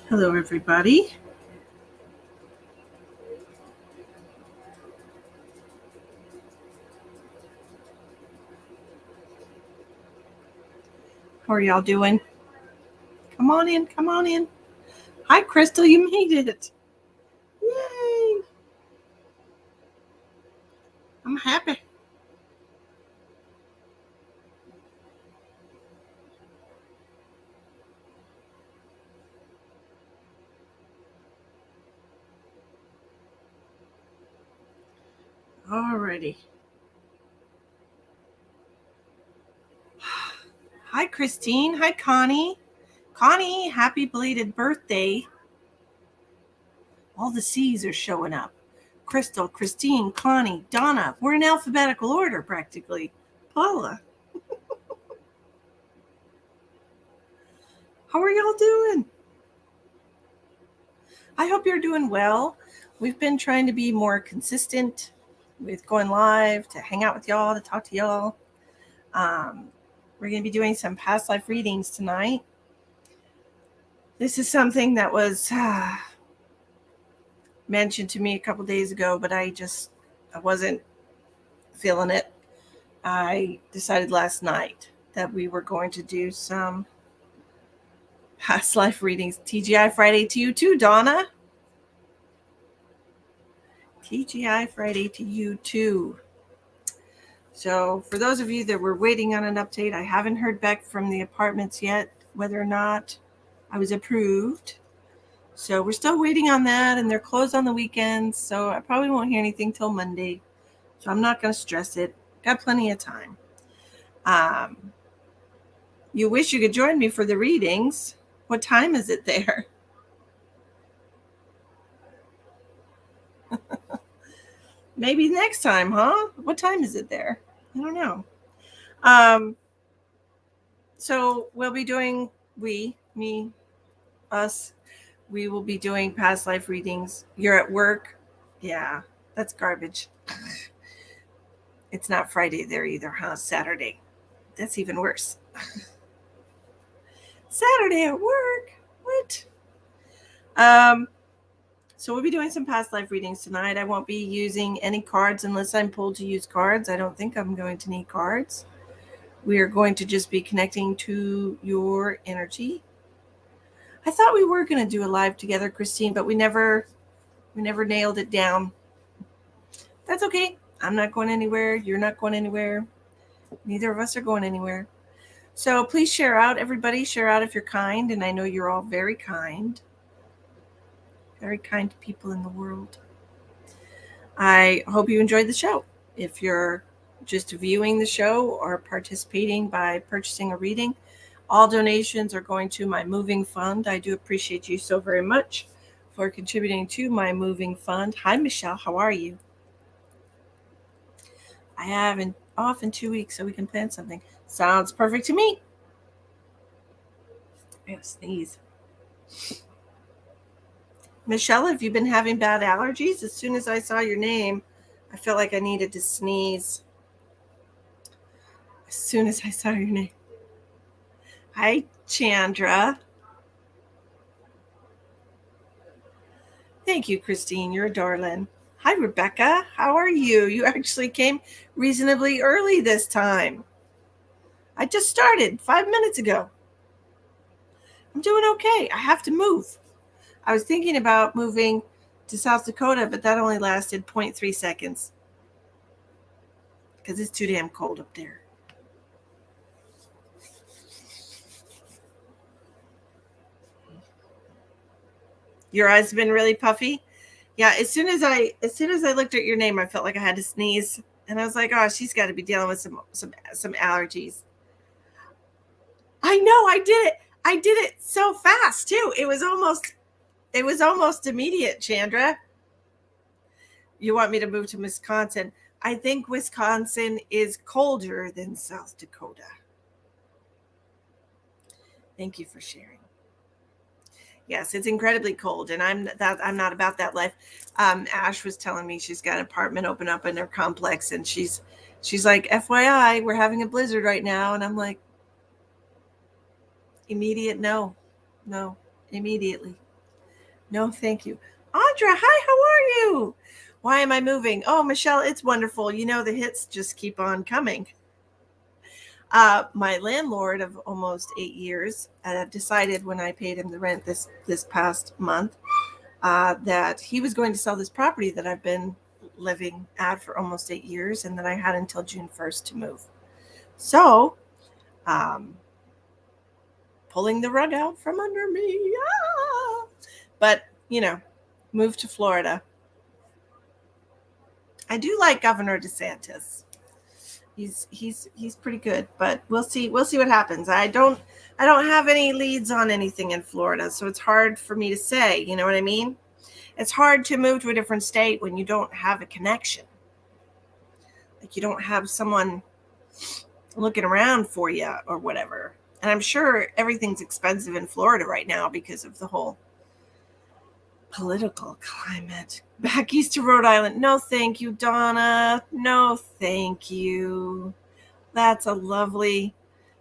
Hello, everybody. How are y'all doing? Come on in, come on in. Hi, Crystal, you made it. Yay! I'm happy. Alrighty. Hi, Christine. Hi, Connie. Connie, happy belated birthday. All the C's are showing up. Crystal, Christine, Connie, Donna. We're in alphabetical order, practically. Paula. How are y'all doing? I hope you're doing well. We've been trying to be more consistent with going live, to hang out with y'all, to talk to y'all. We're going to be doing some past life readings tonight. This is something that was mentioned to me a couple days ago, but I wasn't feeling it. I decided last night that we were going to do some past life readings. TGI Friday to you too, Donna. TGI Friday to you too. So for those of you that were waiting on an update, I haven't heard back from the apartments yet whether or not I was approved. So we're still waiting on that, and they're closed on the weekends, so I probably won't hear anything till Monday. So I'm not going to stress it. Got plenty of time. You wish you could join me for the readings. What time is it there? Maybe next time, huh? What time is it there? I don't know. So we'll be doing, us, we will be doing past life readings. You're at work? Yeah, that's garbage. It's not Friday there either, huh? Saturday. That's even worse. Saturday at work? What? So we'll be doing some past life readings tonight. I won't be using any cards unless I'm pulled to use cards. I don't think I'm going to need cards. We are going to just be connecting to your energy. I thought we were going to do a live together, Christine, but we never nailed it down. That's okay. I'm not going anywhere. You're not going anywhere. Neither of us are going anywhere. So please share out, everybody. Share out if you're kind, and I know you're all very kind. Very kind people in the world. I hope you enjoyed the show. If you're just viewing the show or participating by purchasing a reading, all donations are going to my moving fund. I do appreciate you so very much for contributing to my moving fund. Hi, Michelle. How are you? I have off in 2 weeks so we can plan something. Sounds perfect to me. I gotta sneeze. Michelle, have you been having bad allergies? As soon as I saw your name, I felt like I needed to sneeze. As soon as I saw your name. Hi, Chandra. Thank you, Christine. You're a darling. Hi, Rebecca. How are you? You actually came reasonably early this time. I just started 5 minutes ago. I'm doing okay. I have to move. I was thinking about moving to South Dakota, but that only lasted 0.3 seconds because it's too damn cold up there. Your eyes have been really puffy. Yeah, as soon as I looked at your name, I felt like I had to sneeze, and I was like, "Oh, she's got to be dealing with some allergies." I know, I did it. I did it so fast too. It was almost immediate, Chandra. You want me to move to Wisconsin? I think Wisconsin is colder than South Dakota. Thank you for sharing. Yes, it's incredibly cold, and I'm not about that life. Ash was telling me she's got an apartment open up in her complex, and she's like, FYI, we're having a blizzard right now, and I'm like, immediate no, immediately, no, thank you. Audra, hi, how are you? Why am I moving? Oh, Michelle, it's wonderful. You know, the hits just keep on coming. My landlord of almost 8 years decided when I paid him the rent this past month that he was going to sell this property that I've been living at for almost 8 years and that I had until June 1st to move. So, pulling the rug out from under me. Ah! But, move to Florida. I do like Governor DeSantis. He's pretty good, but we'll see what happens. I don't have any leads on anything in Florida, so it's hard for me to say, you know what I mean? It's hard to move to a different state when you don't have a connection. Like you don't have someone looking around for you or whatever. And I'm sure everything's expensive in Florida right now because of the whole political climate. Back east to Rhode Island. No, thank you, Donna. No, thank you. That's a lovely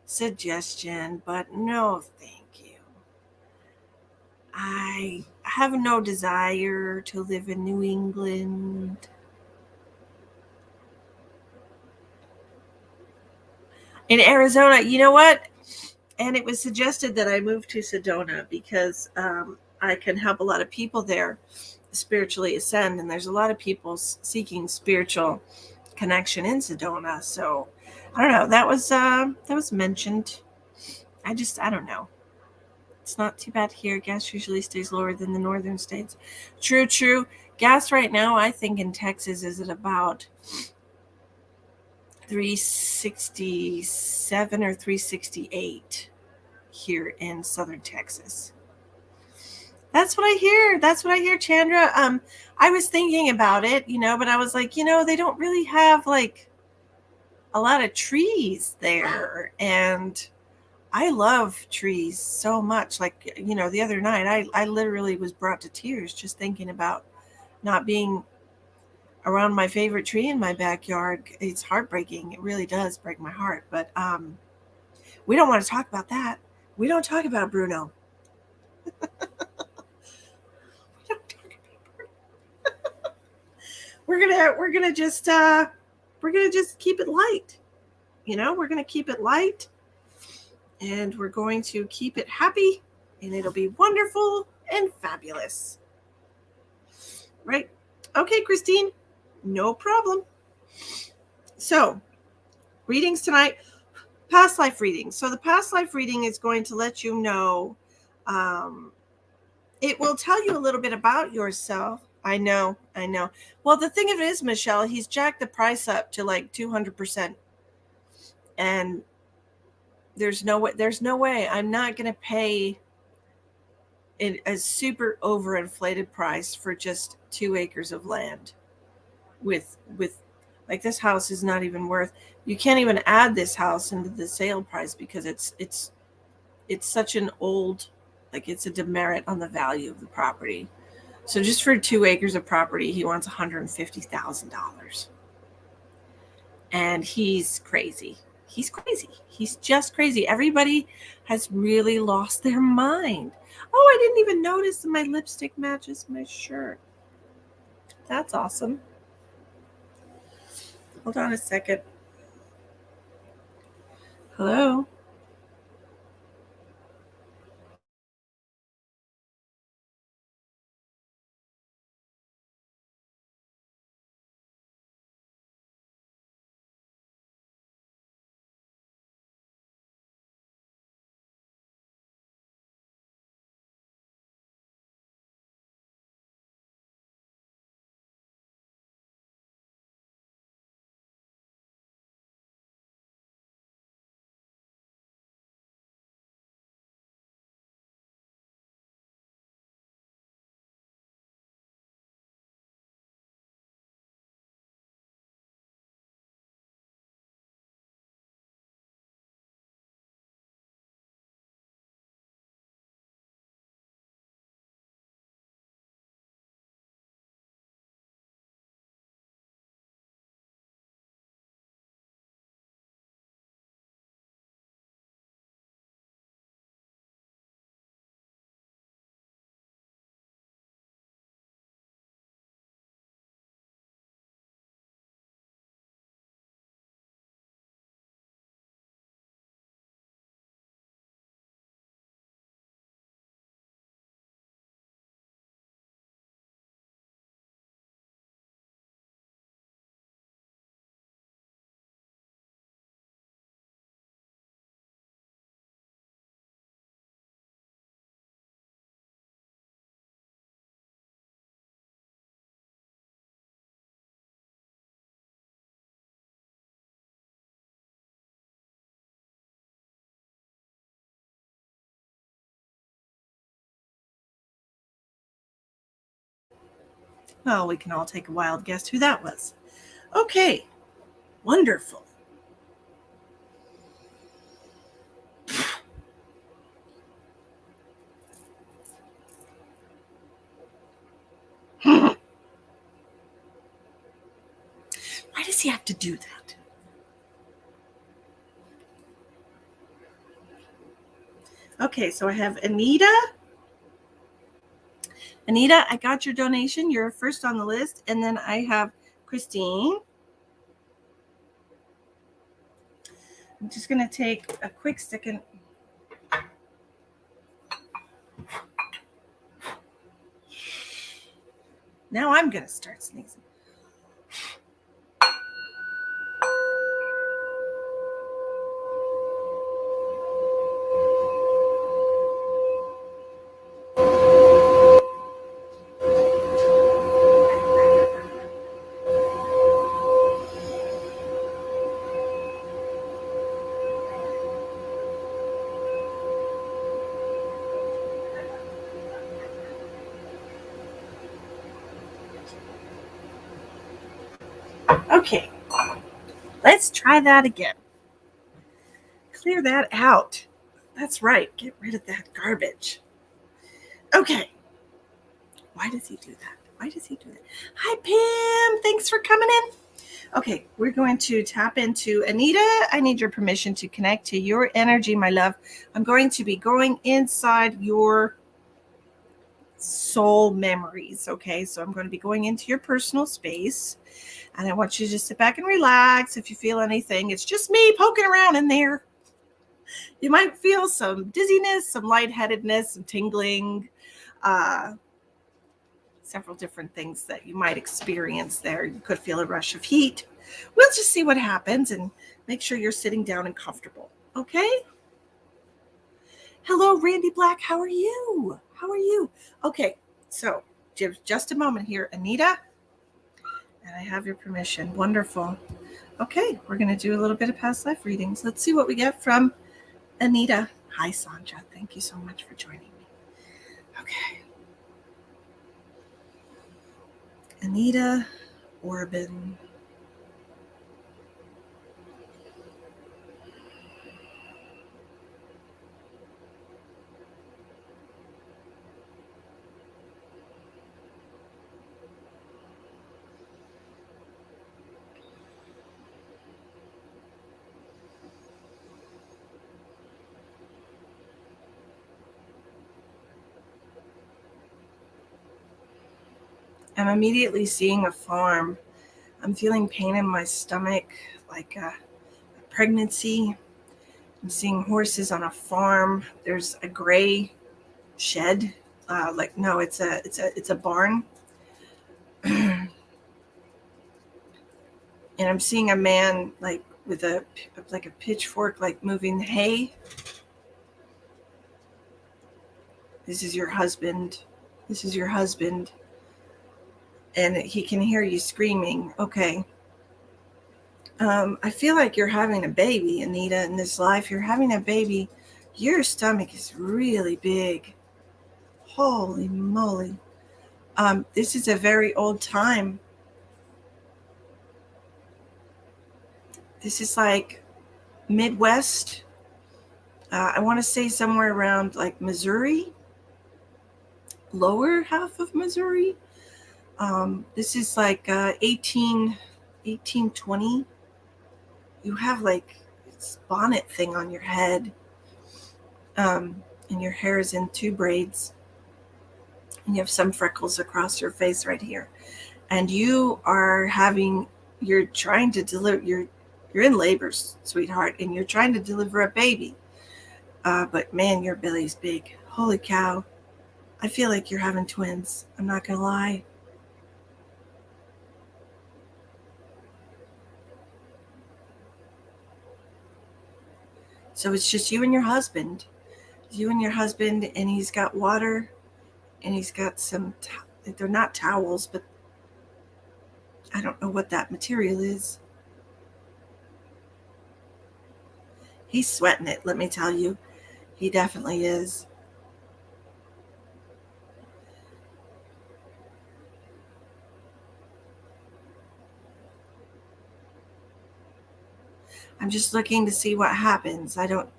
suggestion, but no, thank you. I have no desire to live in New England. In Arizona, you know what? And it was suggested that I move to Sedona because I can help a lot of people there spiritually ascend, and there's a lot of people seeking spiritual connection in Sedona. So I don't know. That was mentioned. I don't know. It's not too bad here. Gas usually stays lower than the northern states. True. Gas right now, I think in Texas is at about $3.67 or $3.68 here in southern Texas. That's what I hear, Chandra. I was thinking about it, but I was like, they don't really have like a lot of trees there. And I love trees so much. Like, the other night, I literally was brought to tears just thinking about not being around my favorite tree in my backyard. It's heartbreaking. It really does break my heart. But we don't want to talk about that. We don't talk about Bruno. We're gonna just keep it light. We're gonna keep it light, and we're going to keep it happy, and it'll be wonderful and fabulous. Right? Okay, Christine, no problem. So, readings tonight, past life reading. So the past life reading is going to let you know. It will tell you a little bit about yourself. I know. Well, the thing of it is, Michelle, he's jacked the price up to like 200%. And there's no way I'm not going to pay a super overinflated price for just 2 acres of land with like this house is not even worth. You can't even add this house into the sale price because it's such an old, like it's a demerit on the value of the property. So just for 2 acres of property, he wants $150,000. And he's crazy. He's crazy. He's just crazy. Everybody has really lost their mind. Oh, I didn't even notice that my lipstick matches my shirt. That's awesome. Hold on a second. Hello? Well, we can all take a wild guess who that was. Okay, wonderful. Why does he have to do that? Okay, so I have Anita. Anita, I got your donation. You're first on the list. And then I have Christine. I'm just going to take a quick second. Now I'm going to start sneezing. Okay, let's try that again. Clear that out. That's right. Get rid of that garbage. Okay. Why does he do that? Why does he do that? Hi, Pam. Thanks for coming in. Okay, we're going to tap into Anita. I need your permission to connect to your energy, my love. I'm going to be going inside your soul memories. Okay, so I'm going to be going into your personal space. And I want you to just sit back and relax. If you feel anything, it's just me poking around in there. You might feel some dizziness, some lightheadedness, some tingling, several different things that you might experience there. You could feel a rush of heat. We'll just see what happens and make sure you're sitting down and comfortable. Okay? Hello, Randy Black. How are you? How are you? Okay, so just a moment here, Anita. And I have your permission. Wonderful. Okay, we're going to do a little bit of past life readings. Let's see what we get from Anita. Hi, Sandra. Thank you so much for joining me. Okay. Anita Orban. I'm immediately seeing a farm. I'm feeling pain in my stomach, like a pregnancy. I'm seeing horses on a farm. There's a gray shed. No, it's a barn. And I'm seeing a man like with a pitchfork, like moving hay. This is your husband. This is your husband. And he can hear you screaming. Okay. I feel like you're having a baby, Anita, in this life. You're having a baby. Your stomach is really big. Holy moly. This is a very old time. This is like Midwest. I want to say somewhere around like Missouri, lower half of Missouri. This is like 1820. You have like this bonnet thing on your head, and your hair is in 2 braids, and you have some freckles across your face right here. And you're trying to deliver, you're in labor, sweetheart, and you're trying to deliver a baby. But man, your belly's big. Holy cow. I feel like you're having twins. I'm not going to lie. So it's just you and your husband. You and your husband, and he's got water, and he's got some, they're not towels, but I don't know what that material is. He's sweating it, let me tell you. He definitely is. I'm just looking to see what happens. I don't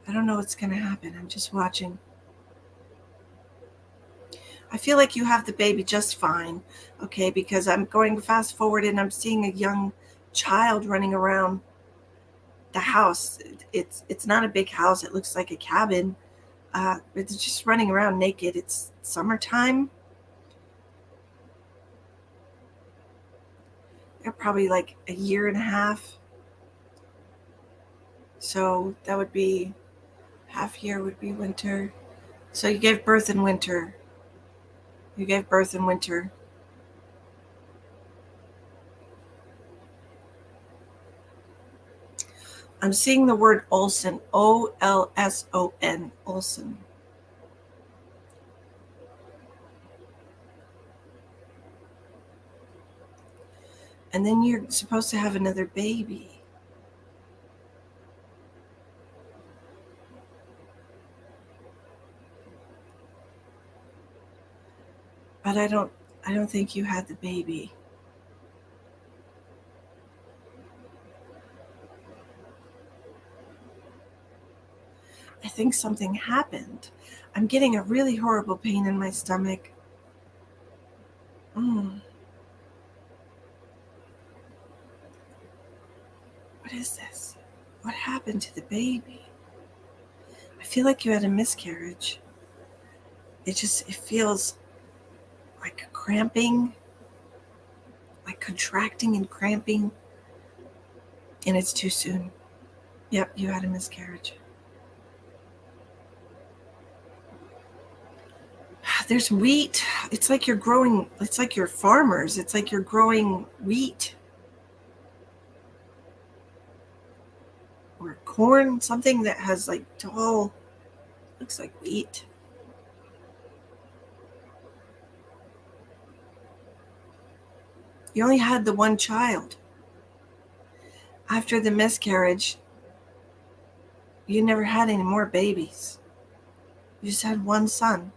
know what's going to happen. I'm just watching. I feel like you have the baby just fine, okay, because I'm going fast forward and I'm seeing a young child running around the house. It's not a big house. It looks like a cabin. It's just running around naked. It's summertime. They're probably like a year and a half. So that would be half year would be winter. So you gave birth in winter. You gave birth in winter. I'm seeing the word Olson, Olson, Olson. And then you're supposed to have another baby. But I don't think you had the baby. I think something happened. I'm getting a really horrible pain in my stomach. What is this? What happened to the baby? I feel like you had a miscarriage. It feels like cramping, like contracting and cramping, and it's too soon. Yep, you had a miscarriage. There's wheat. It's like you're farmers. It's like you're growing wheat or corn, something that has like tall, looks like wheat. You only had the one child. After the miscarriage, you never had any more babies. You just had one son.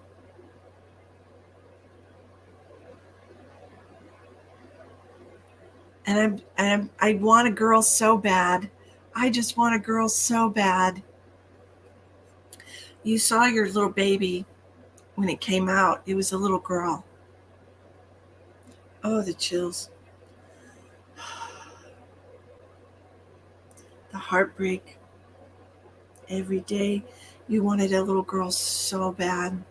And I want a girl so bad. I just want a girl so bad. You saw your little baby when it came out. It was a little girl. Oh, the chills. The heartbreak. Every day you wanted a little girl so bad.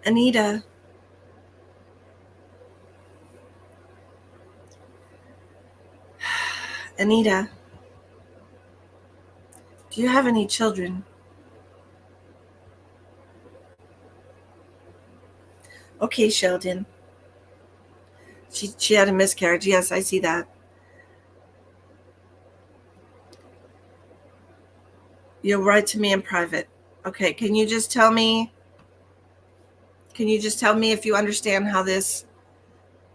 Anita. Anita, do you have any children? Okay, Sheldon. She had a miscarriage. Yes, I see that. You'll write to me in private. Okay, can you just tell me if you understand how this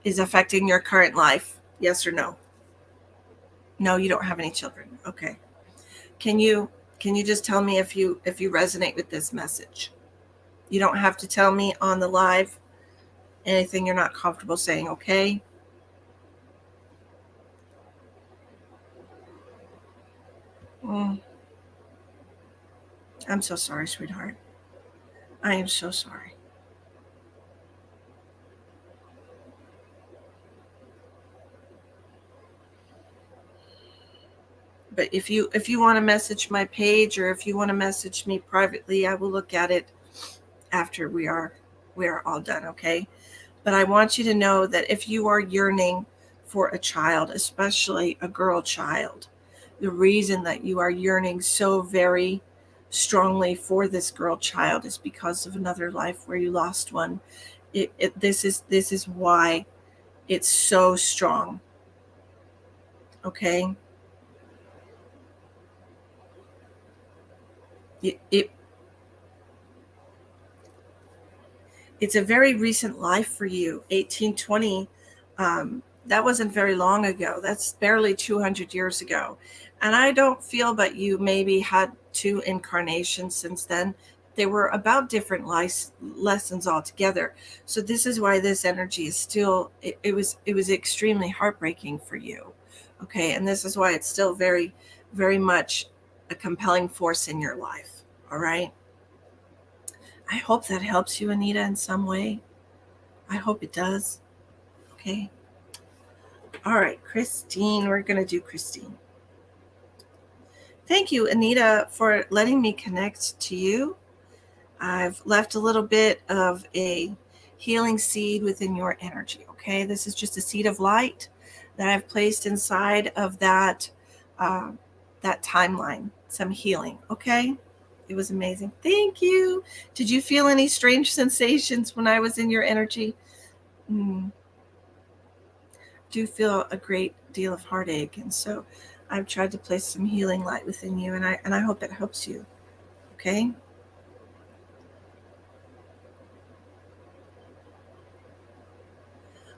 is affecting your current life? Yes or no? No, you don't have any children. Okay. Can you just tell me if you resonate with this message? You don't have to tell me on the live anything you're not comfortable saying, okay? Mm, I'm so sorry, sweetheart. I am so sorry. But if you want to message my page, or if you want to message me privately, I will look at it after we are all done, okay? But I want you to know that if you are yearning for a child, especially a girl child, the reason that you are yearning so very strongly for this girl child is because of another life where you lost one. This is why it's so strong. Okay? It it's a very recent life for you. 1820, that wasn't very long ago. That's barely 200 years ago. And I don't feel that you maybe had two incarnations since then. They were about different lessons altogether. So this is why this energy is still, it was extremely heartbreaking for you. Okay. And this is why it's still very, very much a compelling force in your life. All right. I hope that helps you, Anita, in some way. I hope it does. Okay. All right, Christine. We're going to do Christine. Thank you, Anita, for letting me connect to you. I've left a little bit of a healing seed within your energy. Okay. This is just a seed of light that I've placed inside of uh, that timeline, some healing. Okay. It was amazing. Thank you. Did you feel any strange sensations when I was in your energy? Mm. Do feel a great deal of heartache, and so I've tried to place some healing light within you, and I hope it helps you. Okay.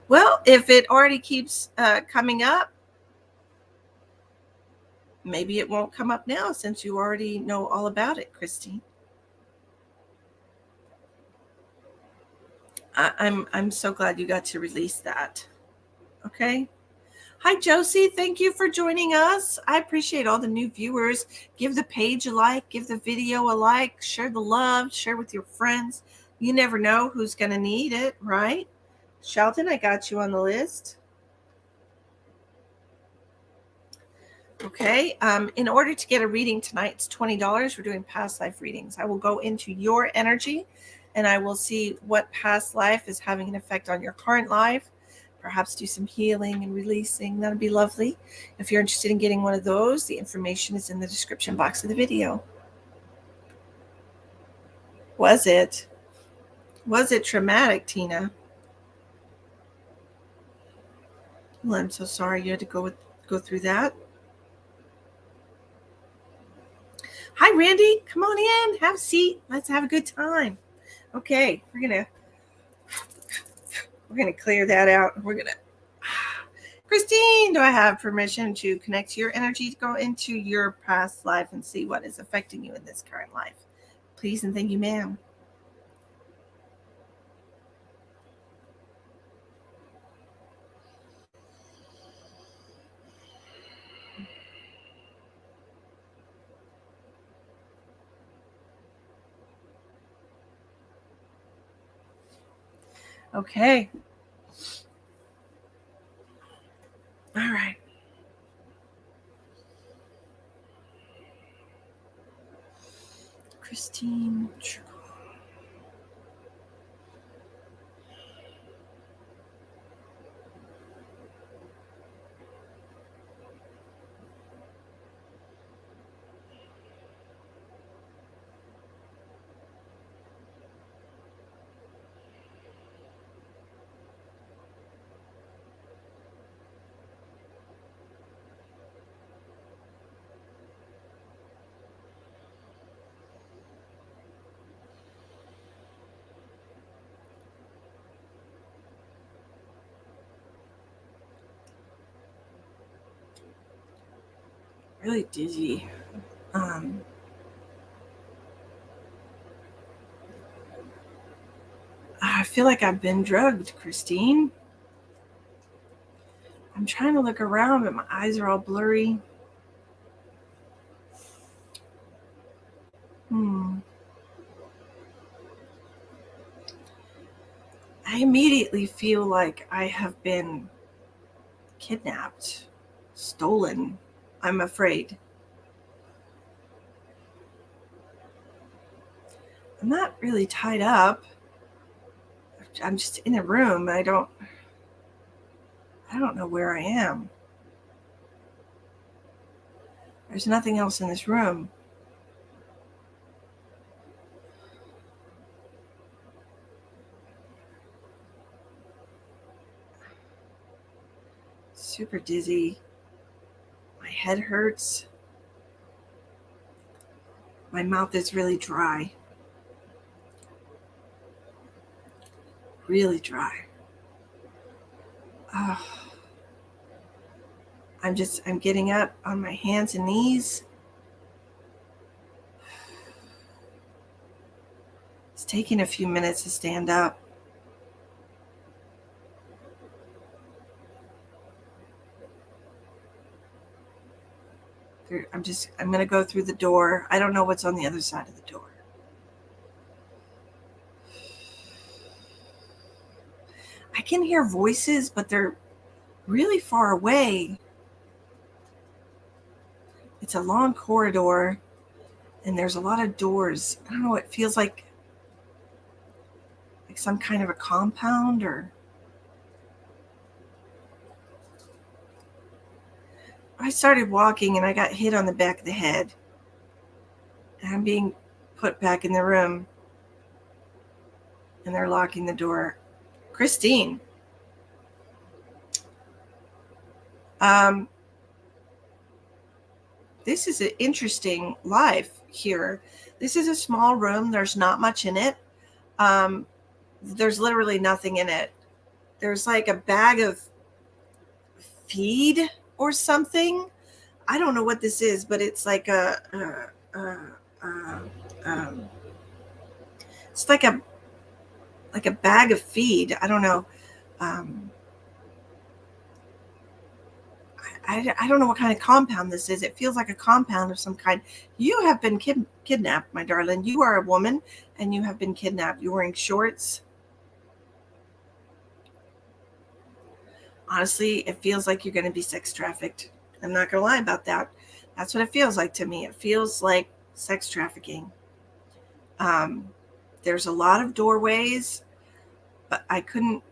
Well, if it already keeps coming up, maybe it won't come up now since you already know all about it, Christine. I'm so glad you got to release that. Okay. Hi, Josie. Thank you for joining us. I appreciate all the new viewers. Give the page a like, give the video a like, share the love, share with your friends. You never know who's going to need it, right? Sheldon, I got you on the list. Okay. In order to get a reading tonight, it's $20. We're doing past life readings. I will go into your energy and I will see what past life is having an effect on your current life. Perhaps do some healing and releasing. That'd be lovely. If you're interested in getting one of those, the information is in the description box of the video. Was it? Was it traumatic, Tina? Well, I'm so sorry you had to go through that. Hi, Randy. Come on in. Have a seat. Let's have a good time. Okay, we're gonna clear that out. We're gonna. Christine, do I have permission to connect your energy to go into your past life and see what is affecting you in this current life? Please and thank you, ma'am. Okay. All right. Christine. really dizzy. I feel like I've been drugged, Christine. I'm trying to look around, but my eyes are all blurry. I immediately feel like I have been kidnapped, stolen. I'm afraid. I'm not really tied up. I'm just in a room. I don't know where I am. There's nothing else in this room. Super dizzy. My head hurts. My mouth is really dry. Really dry. Oh, I'm getting up on my hands and knees. It's taking a few minutes to stand up. I'm going to go through the door. I don't know what's on the other side of the door. I can hear voices, but they're really far away. It's a long corridor, and there's a lot of doors. I don't know, it feels like some kind of a compound or... I started walking and I got hit on the back of the head. And I'm being put back in the room. And they're locking the door. Christine. This is an interesting life here. This is a small room. There's not much in it. There's literally nothing in it. There's like a bag of feed or something. I don't know what this is, but it's like it's like a bag of feed. I don't know. I don't know what kind of compound this is. It feels like a compound of some kind. You have been kidnapped, my darling. You are a woman, and you have been kidnapped. You're wearing shorts. Honestly, it feels like you're going to be sex trafficked. I'm not going to lie about that. That's what it feels like to me. It feels like sex trafficking. There's a lot of doorways, but I couldn't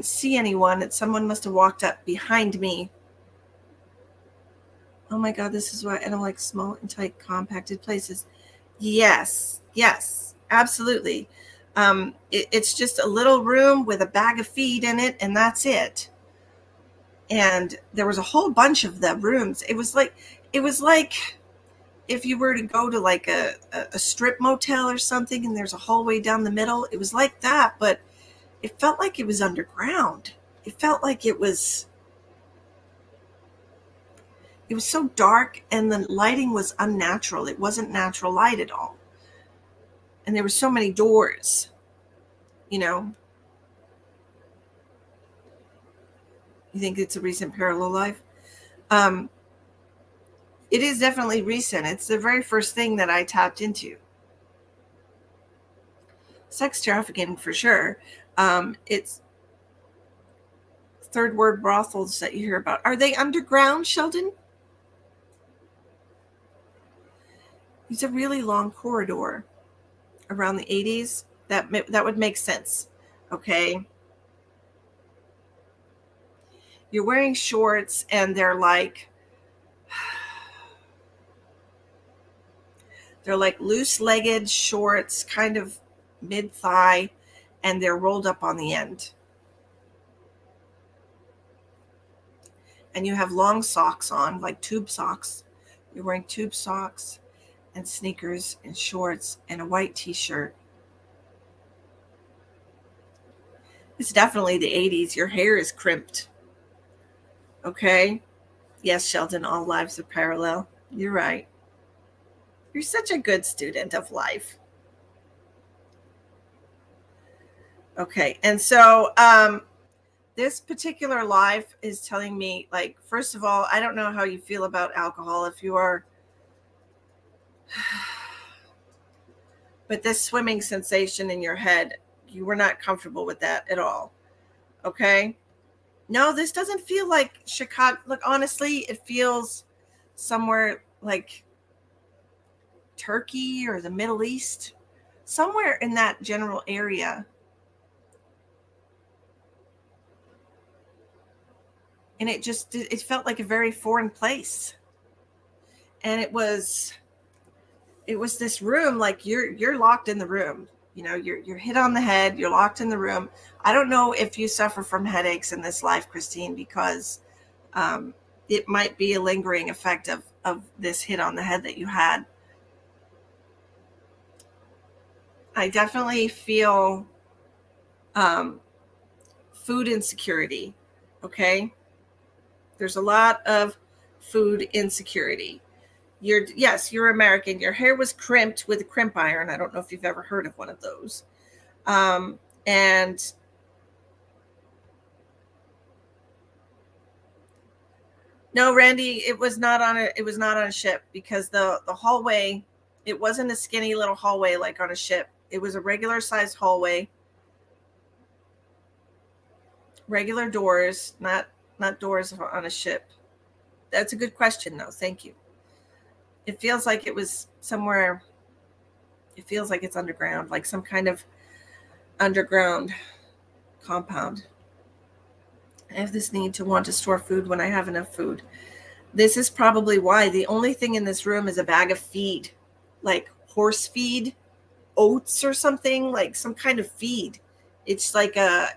see anyone. Someone must have walked up behind me. Oh my God, this is why I don't like small and tight, compacted places. Yes, absolutely. It's just a little room with a bag of feed in it, and that's it. And there was a whole bunch of the rooms. It was like if you were to go to like a strip motel or something, and there's a hallway down the middle. It was like that, but it felt like it was underground. It felt like it was so dark, and the lighting was unnatural. It wasn't natural light at all. And there were so many doors, you know. You think it's a recent parallel life? It is definitely recent. It's the very first thing that I tapped into. Sex trafficking for sure. It's third word brothels that you hear about. Are they underground, Sheldon? It's a really long corridor around the 80s. That would make sense. Okay. You're wearing shorts, and they're like loose-legged shorts, kind of mid-thigh, and they're rolled up on the end. And you have long socks on, like tube socks. You're wearing tube socks and sneakers and shorts and a white t-shirt. It's definitely the 80s. Your hair is crimped. Okay? Yes, Sheldon, all lives are parallel. You're right. You're such a good student of life. Okay. And so this particular life is telling me, like, first of all, I don't know how you feel about alcohol if you are, but this swimming sensation in your head, you were not comfortable with that at all. Okay. No, this doesn't feel like Chicago. Look, honestly, it feels somewhere like Turkey or the Middle East, somewhere in that general area. And it felt like a very foreign place. And it was this room, like you're locked in the room. You know, you're hit on the head, you're locked in the room. I don't know if you suffer from headaches in this life, Christine, because um, it might be a lingering effect of this hit on the head that you had. I definitely feel um, food insecurity. Okay. There's a lot of food insecurity. You're American. Your hair was crimped with a crimp iron. I don't know if you've ever heard of one of those. And no, Randy, it was not on a ship, because the hallway, it wasn't a skinny little hallway like on a ship. It was a regular sized hallway, regular doors, not doors on a ship. That's a good question though. Thank you. It feels like it was somewhere, it feels like it's underground, like some kind of underground compound. I have this need to want to store food when I have enough food. This is probably why the only thing in this room is a bag of feed, like horse feed, oats or something, like some kind of feed. It's like a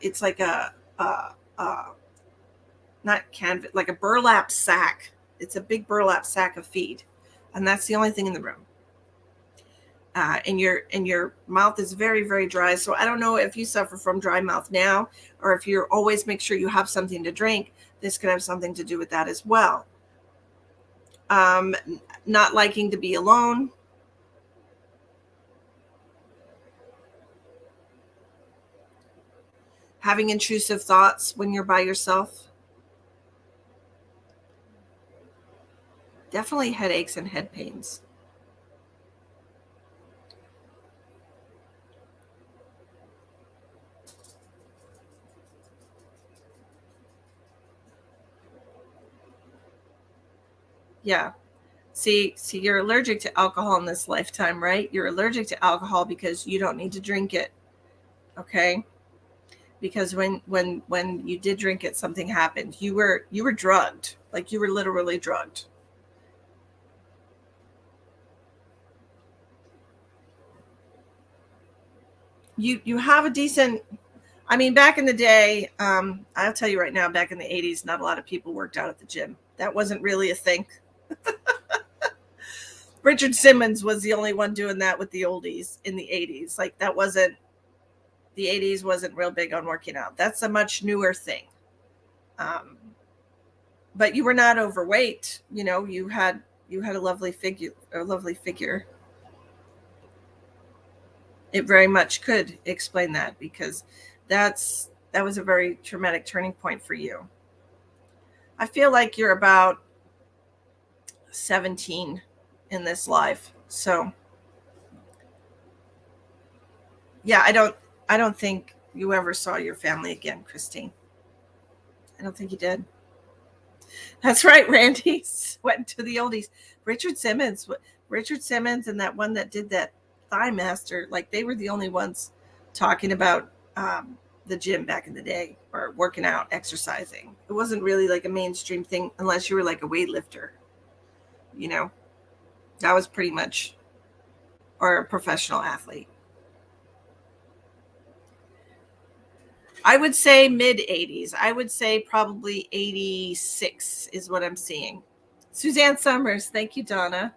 not canvas, like a burlap sack. It's a big burlap sack of feed, and that's the only thing in the room. And your mouth is very, very dry. So I don't know if you suffer from dry mouth now, or if you always make sure you have something to drink. This could have something to do with that as well. Um, Not liking to be alone. Having intrusive thoughts when you're by yourself. Definitely headaches and head pains. Yeah. See, you're allergic to alcohol in this lifetime, right? You're allergic to alcohol because you don't need to drink it. Okay? Because when you did drink it, something happened. You were drugged. Like, you were literally drugged. You have a decent, I mean, back in the day, I'll tell you right now, back in the 80s, not a lot of people worked out at the gym. That wasn't really a thing. Richard Simmons was the only one doing that with the oldies in the 80s. Like, that wasn't, the 80s wasn't real big on working out. That's a much newer thing. Um, but you were not overweight. You know, you had a lovely figure, a lovely figure. It very much could explain that, because that was a very traumatic turning point for you. I feel like you're about 17 in this life. So, yeah, I don't think you ever saw your family again, Christine. I don't think you did. That's right, Randy. Went to the oldies. Richard Simmons, Richard Simmons, and that one that did that Thigh Master, like, they were the only ones talking about the gym back in the day, or working out, exercising. It wasn't really like a mainstream thing unless you were like a weightlifter. You know, that was pretty much, or a professional athlete. I would say mid 80s. I would say probably 86 is what I'm seeing. Suzanne Summers, thank you, Donna.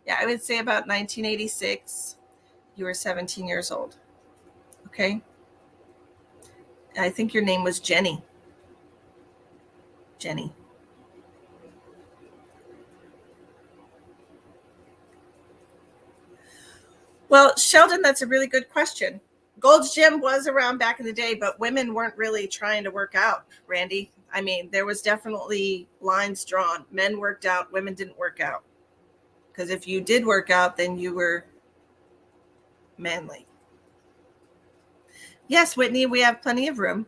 Yeah, I would say about 1986. You were 17 years old. Okay. I think your name was Jenny. Jenny. Well, Sheldon, that's a really good question. Gold's Gym was around back in the day, but women weren't really trying to work out, Randy. I mean, there was definitely lines drawn. Men worked out, women didn't work out. Because if you did work out, then you were manly. Yes, Whitney, we have plenty of room.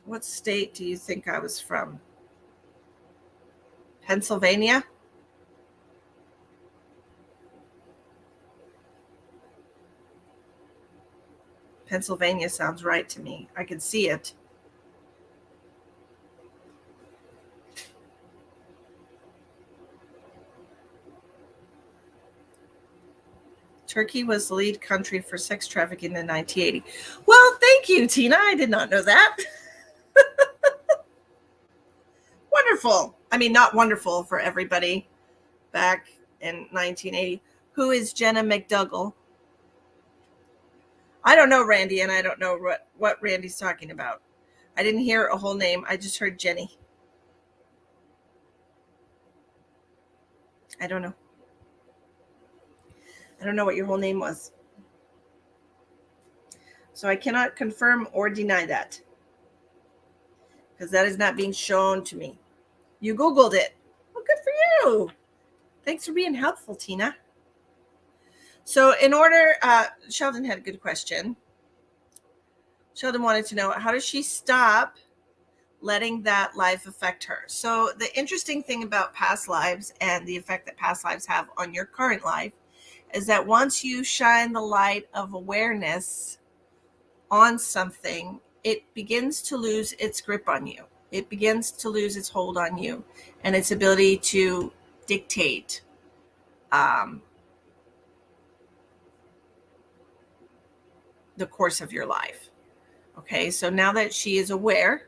What state do you think I was from? Pennsylvania? Pennsylvania sounds right to me. I can see it. Turkey was the lead country for sex trafficking in 1980. Well, thank you, Tina. I did not know that. Wonderful. I mean, not wonderful for everybody back in 1980. Who is Jenna McDougall? I don't know Randy, and I don't know what Randy's talking about. I didn't hear a whole name. I just heard Jenny. I don't know. I don't know what your whole name was. So I cannot confirm or deny that. Because that is not being shown to me. You Googled it. Well, good for you. Thanks for being helpful, Tina. So in order, Sheldon had a good question. Sheldon wanted to know, how does she stop letting that life affect her? So the interesting thing about past lives and the effect that past lives have on your current life is that once you shine the light of awareness on something, it begins to lose its grip on you. It begins to lose its hold on you and its ability to dictate the course of your life. Okay, so now that she is aware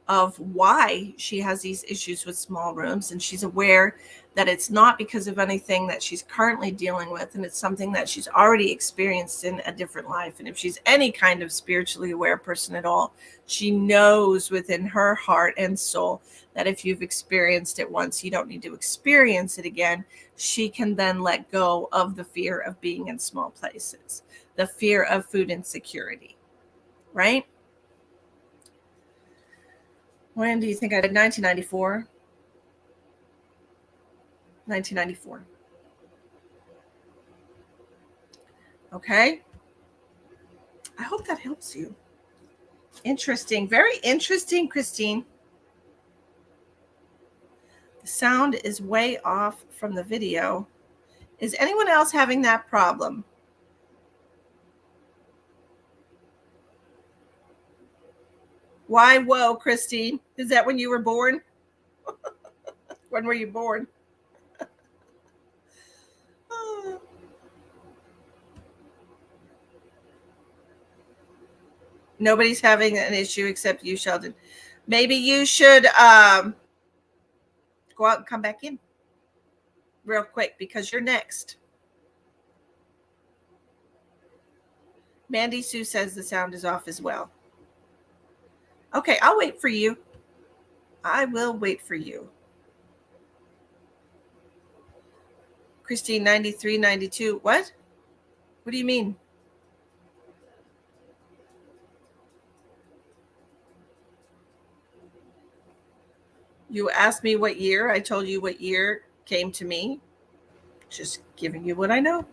of why she has these issues with small rooms, and she's aware that it's not because of anything that she's currently dealing with, and it's something that she's already experienced in a different life. And if she's any kind of spiritually aware person at all, she knows within her heart and soul that if you've experienced it once, you don't need to experience it again. She can then let go of the fear of being in small places, the fear of food insecurity, right? When do you think I did? 1994. 1994. Okay. I hope that helps you. Interesting. Very interesting, Christine. The sound is way off from the video. Is anyone else having that problem? Why, whoa, Christine? Is that when you were born? When were you born? Oh. Nobody's having an issue except you, Sheldon. Maybe you should go out and come back in real quick because you're next. Mandy Sue says the sound is off as well. Okay, I'll wait for you. I will wait for you. Christine, 93, 92. What? What do you mean? You asked me what year. I told you what year came to me. Just giving you what I know.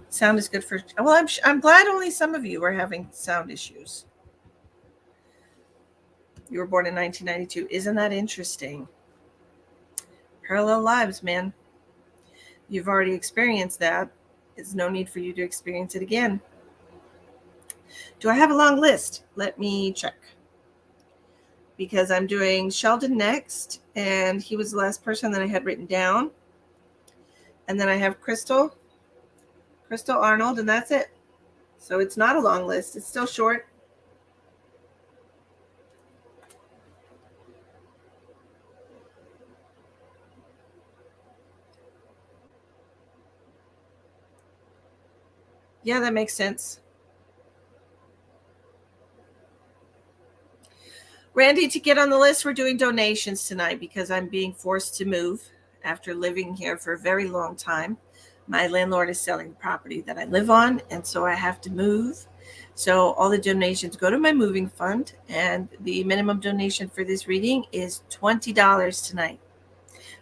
Sound is good for. Well, I'm glad only some of you are having sound issues. You were born in 1992. Isn't that interesting? Parallel lives, man. You've already experienced that. There's no need for you to experience it again. Do I have a long list? Let me check. Because I'm doing Sheldon next, and he was the last person that I had written down. And then I have Crystal Arnold, and that's it. So it's not a long list. It's still short. Yeah, that makes sense. Randy, to get on the list, we're doing donations tonight because I'm being forced to move after living here for a very long time. My landlord is selling the property that I live on, and so I have to move. So all the donations go to my moving fund, and the minimum donation for this reading is $20 tonight.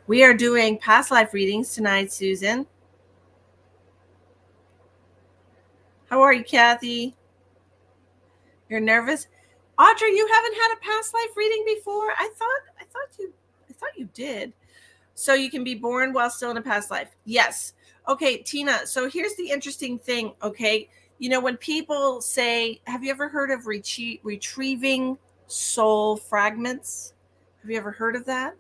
We are doing past life readings tonight, Susan. How are you, Kathy? You're nervous? Audrey, you haven't had a past life reading before? I thought you did. So you can be born while still in a past life. Yes. Okay, Tina. So here's the interesting thing. Okay. You know, when people say, have you ever heard of retrieving soul fragments? Have you ever heard of that?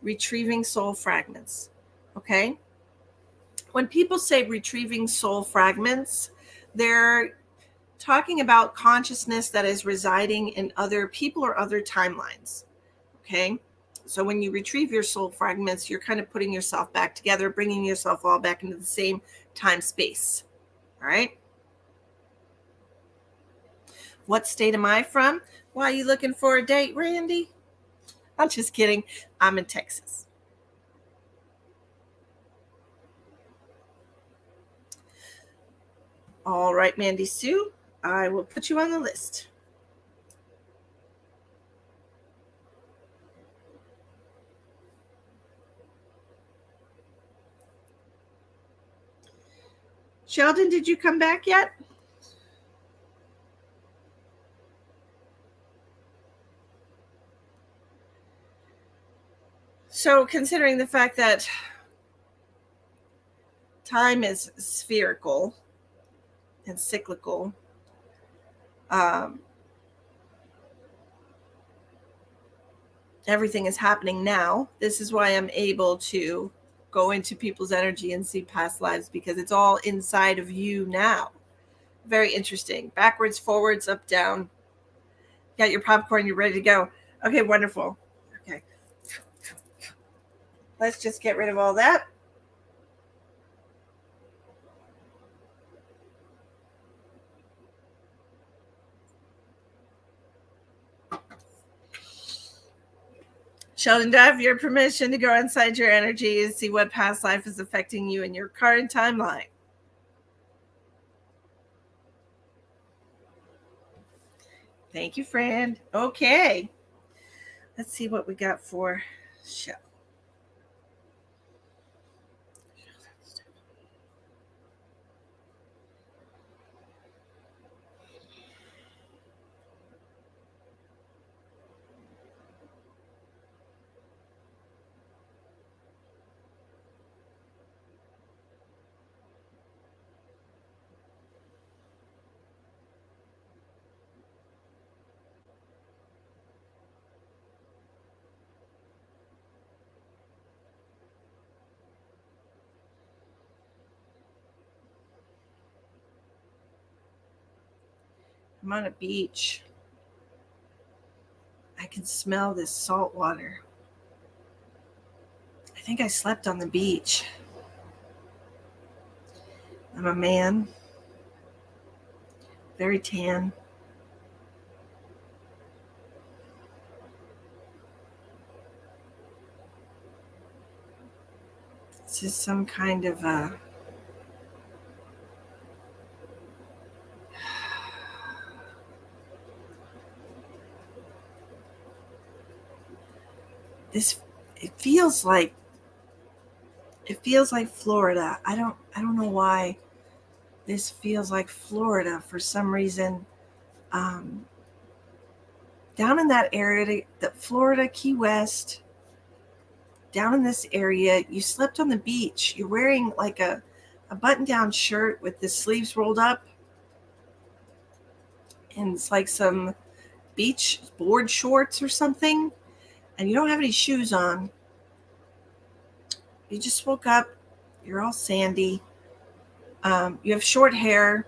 Retrieving soul fragments. Okay. When people say retrieving soul fragments, they're talking about consciousness that is residing in other people or other timelines. Okay. So when you retrieve your soul fragments, you're kind of putting yourself back together, bringing yourself all back into the same time space. All right. What state am I from? Why are you looking for a date, Randy? I'm just kidding. I'm in Texas. All right, Mandy Sue, I will put you on the list. Sheldon, did you come back yet? So considering the fact that time is spherical and cyclical, everything is happening now. This is why I'm able to go into people's energy and see past lives, because it's all inside of you now. Very interesting. Backwards, forwards, up, down. Got your popcorn, you're ready to go. Okay, wonderful. Okay. Let's just get rid of all that. Sheldon, do I have your permission to go inside your energy and see what past life is affecting you in your current timeline? Thank you, friend. Okay. Let's see what we got for show. I'm on a beach. I can smell this salt water. I think I slept on the beach. I'm a man, very tan. It's just some kind of this. It feels like Florida. I don't know why this feels like Florida for some reason. Down in that area, the Florida, Key West, down in this area, you slept on the beach. You're wearing like a button-down shirt with the sleeves rolled up, and it's like some beach board shorts or something, and you don't have any shoes on. You just woke up. You're all sandy. You have short hair,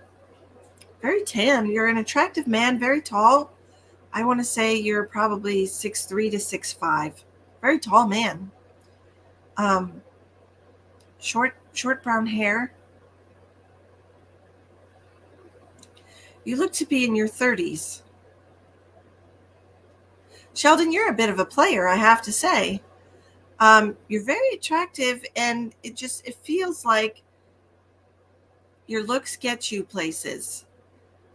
very tan. You're an attractive man, very tall. I want to say you're probably 6'3" to 6'5". Very tall man. Short brown hair. You look to be in your 30s. Sheldon, you're a bit of a player, I have to say. You're very attractive, and it feels like your looks get you places.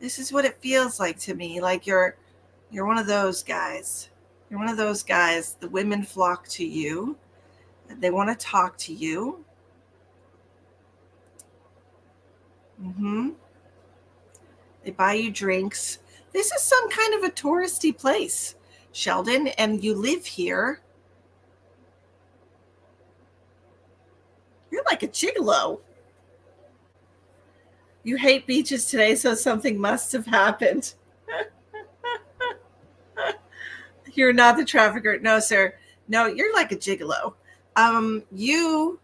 This is what it feels like to me. Like you're one of those guys. You're one of those guys. The women flock to you. They want to talk to you. Mm-hmm. They buy you drinks. This is some kind of a touristy place, Sheldon, and you live here. You're like a gigolo. You hate beaches today, so something must have happened. You're not the trafficker. No, sir. No, you're like a gigolo. You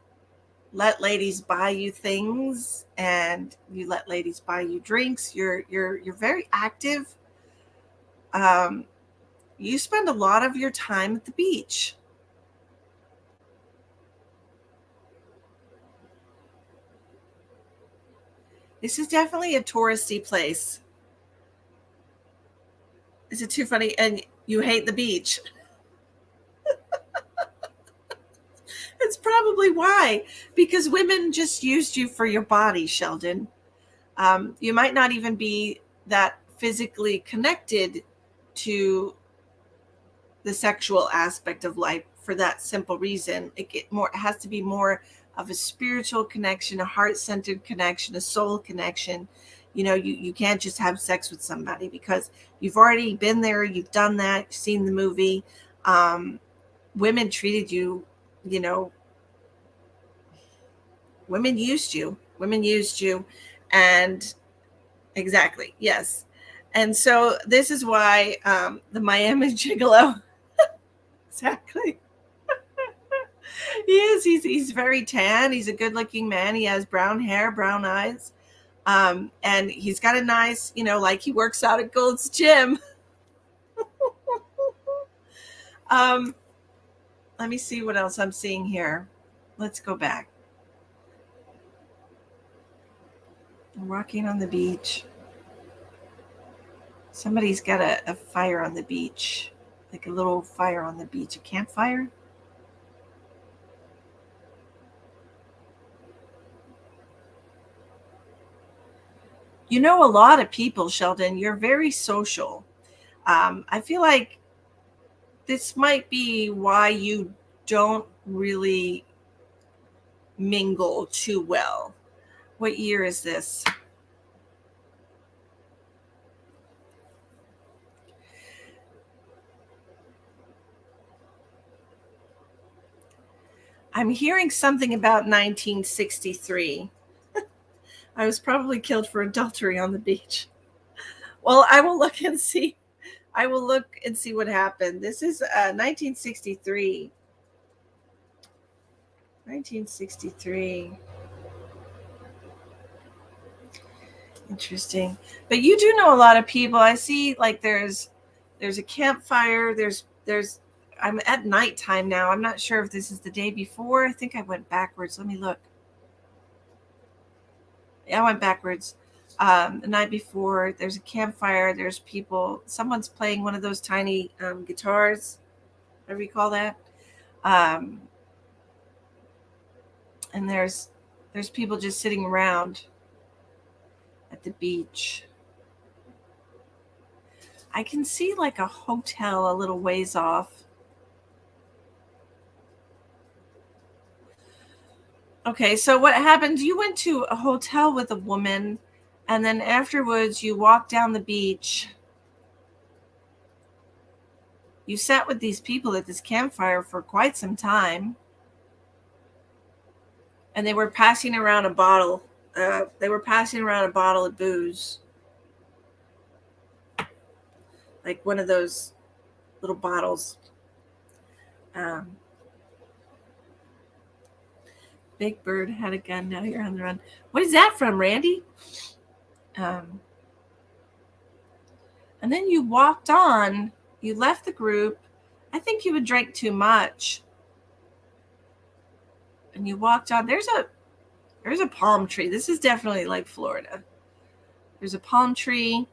let ladies buy you things, and you let ladies buy you drinks. You're very active. Um, you spend a lot of your time at the beach. This is definitely a touristy place. Is it too funny? And you hate the beach. It's probably why. Because women just used you for your body, Sheldon. You might not even be that physically connected to the sexual aspect of life for that simple reason. It has to be more of a spiritual connection, a heart-centered connection, a soul connection. You can't just have sex with somebody because you've already been there, you've done that, you've seen the movie. Um, Women treated you, you know, women used you, and exactly, yes. And so this is why the Miami Gigolo, exactly. He is. He's very tan. He's a good looking man. He has brown hair, brown eyes. And he's got a nice, like he works out at Gold's Gym. Um, Let me see what else I'm seeing here. Let's go back. I'm walking on the beach. Somebody's got a fire on the beach, like a little fire on the beach, a campfire. You know a lot of people, Sheldon. You're very social. I feel like this might be why you don't really mingle too well. What year is this? I'm hearing something about 1963. I was probably killed for adultery on the beach. Well, I will look and see. I will look and see what happened. This is 1963. 1963. Interesting. But you do know a lot of people. I see like there's a campfire. There's I'm at nighttime now. I'm not sure if this is the day before. I think I went backwards. Let me look. Yeah, I went backwards. The night before, there's a campfire. There's people. Someone's playing one of those tiny guitars. Whatever you call that. Um, and there's people just sitting around at the beach. I can see like a hotel a little ways off. Okay, so what happened? You went to a hotel with a woman, and then afterwards you walked down the beach. You sat with these people at this campfire for quite some time, and they were passing around a bottle. They were passing around a bottle of booze, like one of those little bottles. Um, Big Bird had a gun. Now you're on the run. What is that from, Randy? Um, and then you walked on. You left the group. I think you had drank too much, and you walked on. There's a palm tree. This is definitely like Florida. There's a palm tree.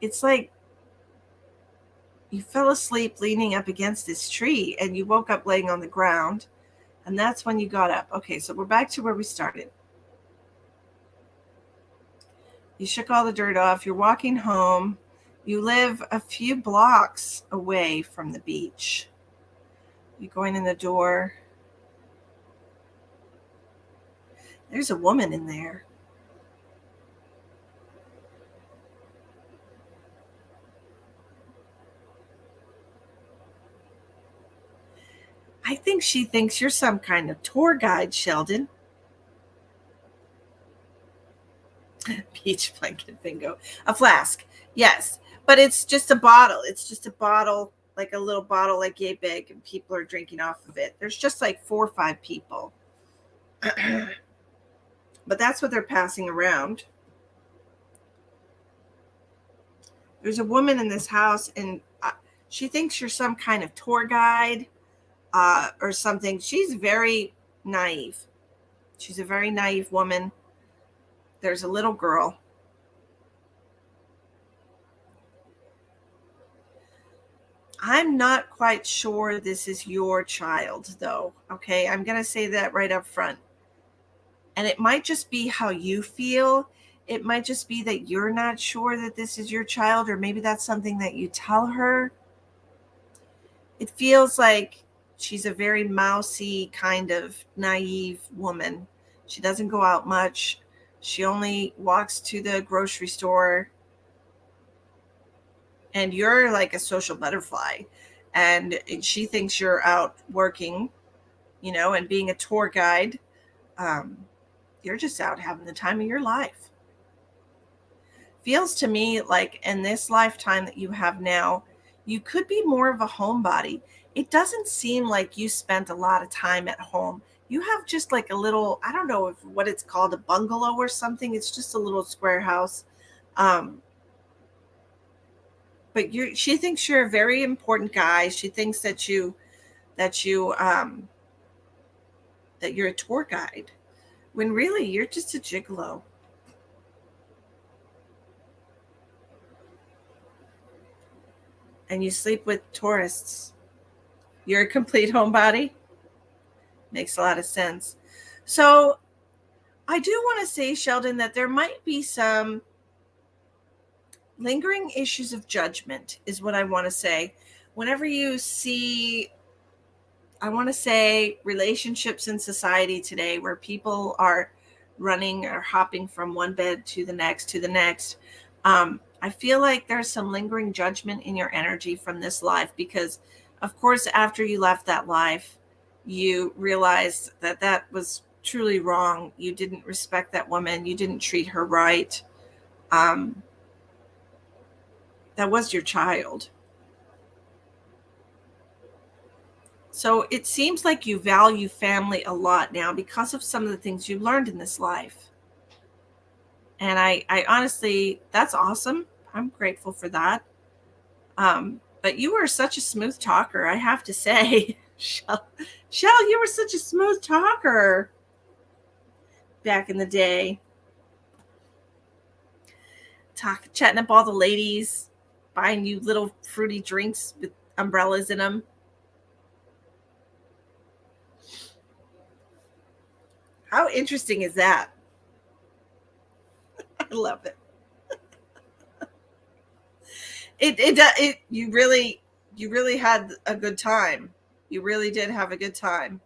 it's like you fell asleep leaning up against this tree and you woke up laying on the ground, and that's when you got up. Okay, so we're back to where we started. You shook all the dirt off. You're walking home. You live a few blocks away from the beach. You're going in the door. There's a woman in there. I think she thinks you're some kind of tour guide, Sheldon. Beach blanket bingo. A flask. Yes. But it's just a bottle. It's just a bottle, like a little bottle like yay big, and people are drinking off of it. There's just like 4 or 5 people. But that's what they're passing around. There's a woman in this house, and she thinks you're some kind of tour guide or something. She's very naive. She's a very naive woman. There's a little girl. I'm not quite sure this is your child, though. Okay, I'm going to say that right up front. And it might just be how you feel. It might just be that you're not sure that this is your child, or maybe that's something that you tell her. It feels like she's a very mousy, kind of naive woman. She doesn't go out much. She only walks to the grocery store. And you're like a social butterfly. And she thinks you're out working, and being a tour guide. You're just out having the time of your life. Feels to me like in this lifetime that you have now, you could be more of a homebody. It doesn't seem like you spent a lot of time at home. You have just like a little, I don't know what it's called, a bungalow or something. It's just a little square house. But she thinks you're a very important guy. She thinks that you're a tour guide, when really you're just a gigolo. And you sleep with tourists. You're a complete homebody. Makes a lot of sense. So I do want to say, Sheldon, that there might be some lingering issues of judgment, is what I want to say. Whenever you see, I want to say, relationships in society today where people are running or hopping from one bed to the next, I feel like there's some lingering judgment in your energy from this life, because of course, after you left that life, you realized that that was truly wrong. You didn't respect that woman. You didn't treat her right. That was your child. So it seems like you value family a lot now because of some of the things you learned in this life. And I honestly, that's awesome. I'm grateful for that. But you were such a smooth talker, I have to say. Shell, you were such a smooth talker back in the day. Chatting up all the ladies, buying you little fruity drinks with umbrellas in them. How interesting is that? I love it. You really had a good time. You really did have a good time.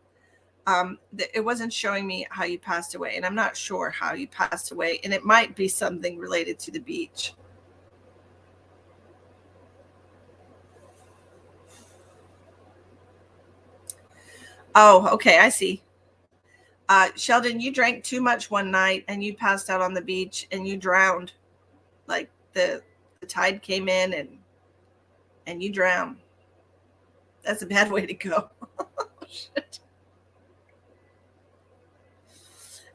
It wasn't showing me how you passed away, and I'm not sure how you passed away, and it might be something related to the beach. Oh, okay, I see. Sheldon, you drank too much one night and you passed out on the beach and you drowned. Like the tide came in and you drowned. That's a bad way to go. Shit.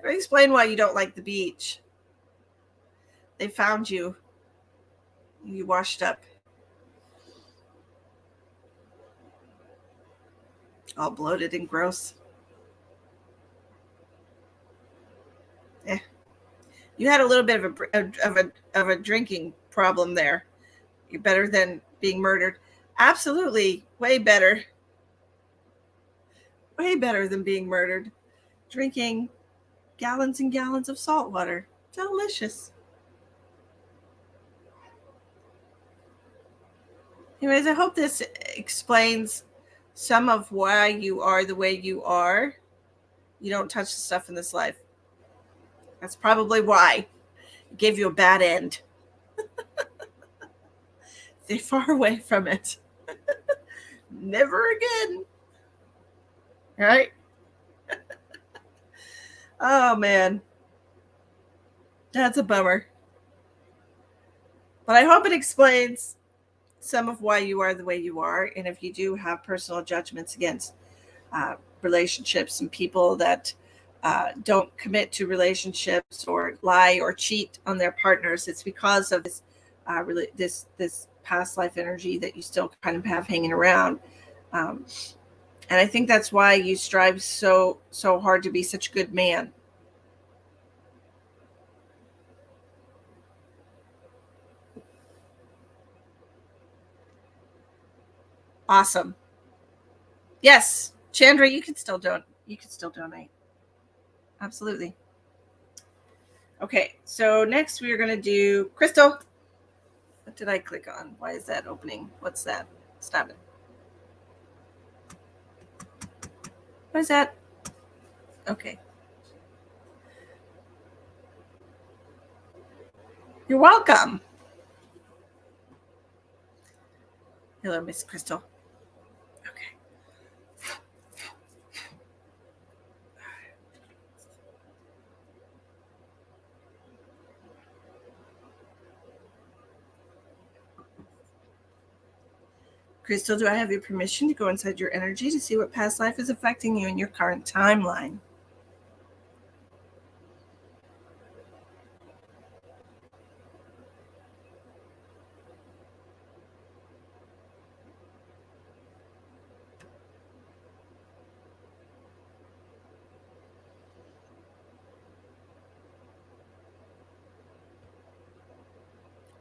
Explain why you don't like the beach. They found you. You washed up. All bloated and gross. You had a little bit of a drinking problem there. You're better than being murdered. Absolutely. Way better. Way better than being murdered. Drinking gallons and gallons of salt water. Delicious. Anyways, I hope this explains some of why you are the way you are. You don't touch the stuff in this life. That's probably why. It gave you a bad end. Stay far away from it. Never again. Right? Oh, man. That's a bummer. But I hope it explains some of why you are the way you are. And if you do have personal judgments against relationships and people that don't commit to relationships or lie or cheat on their partners, it's because of this this past life energy that you still kind of have hanging around. And I think that's why you strive so hard to be such a good man. Awesome. Yes, Chandra, you can still donate. Absolutely. Okay, so next we are going to do Crystal. What did I click on? Why is that opening? What's that? Stop it. What is that? Okay. You're welcome. Hello, Miss Crystal. Okay. Crystal, do I have your permission to go inside your energy to see what past life is affecting you in your current timeline?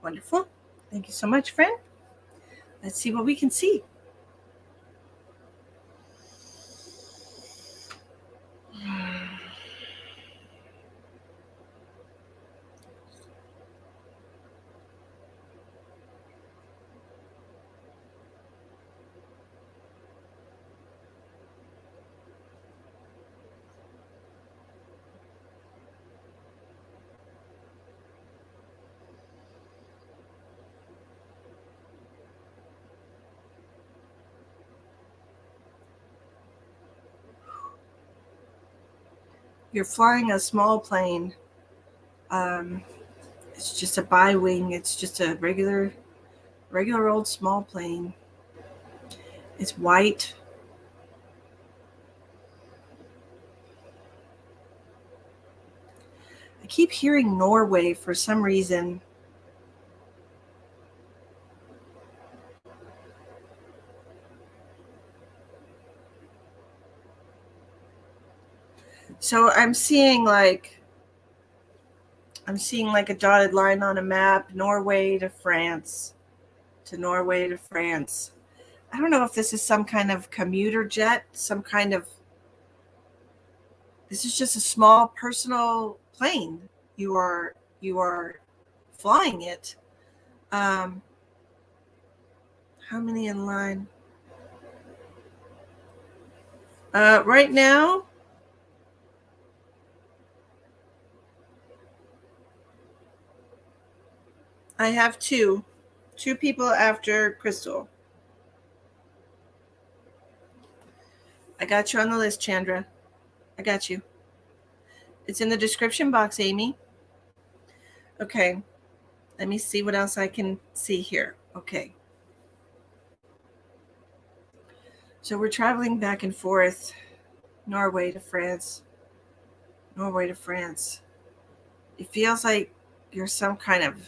Wonderful. Thank you so much, friend. Let's see what we can see. You're flying a small plane. It's just a bi-wing. It's just a regular old small plane. It's white. I keep hearing Norway for some reason. So I'm seeing like a dotted line on a map, Norway to France, to Norway to France. I don't know if this is some kind of commuter jet, this is just a small personal plane. You are flying it. How many in line? Right now, I have two people after Crystal. I got you on the list, Chandra. I got you. It's in the description box, Amy. Okay. Let me see what else I can see here. Okay. So we're traveling back and forth, Norway to France. Norway to France. It feels like you're some kind of...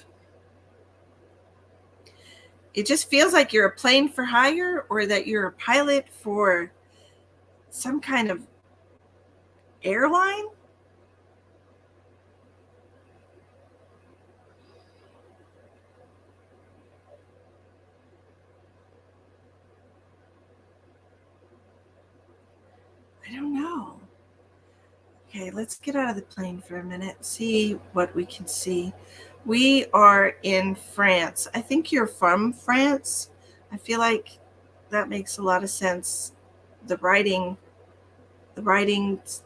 It just feels like you're a plane for hire, or that you're a pilot for some kind of airline. I don't know. Okay, let's get out of the plane for a minute, see what we can see. We are in France. I think you're from France. I feel like that makes a lot of sense. The writing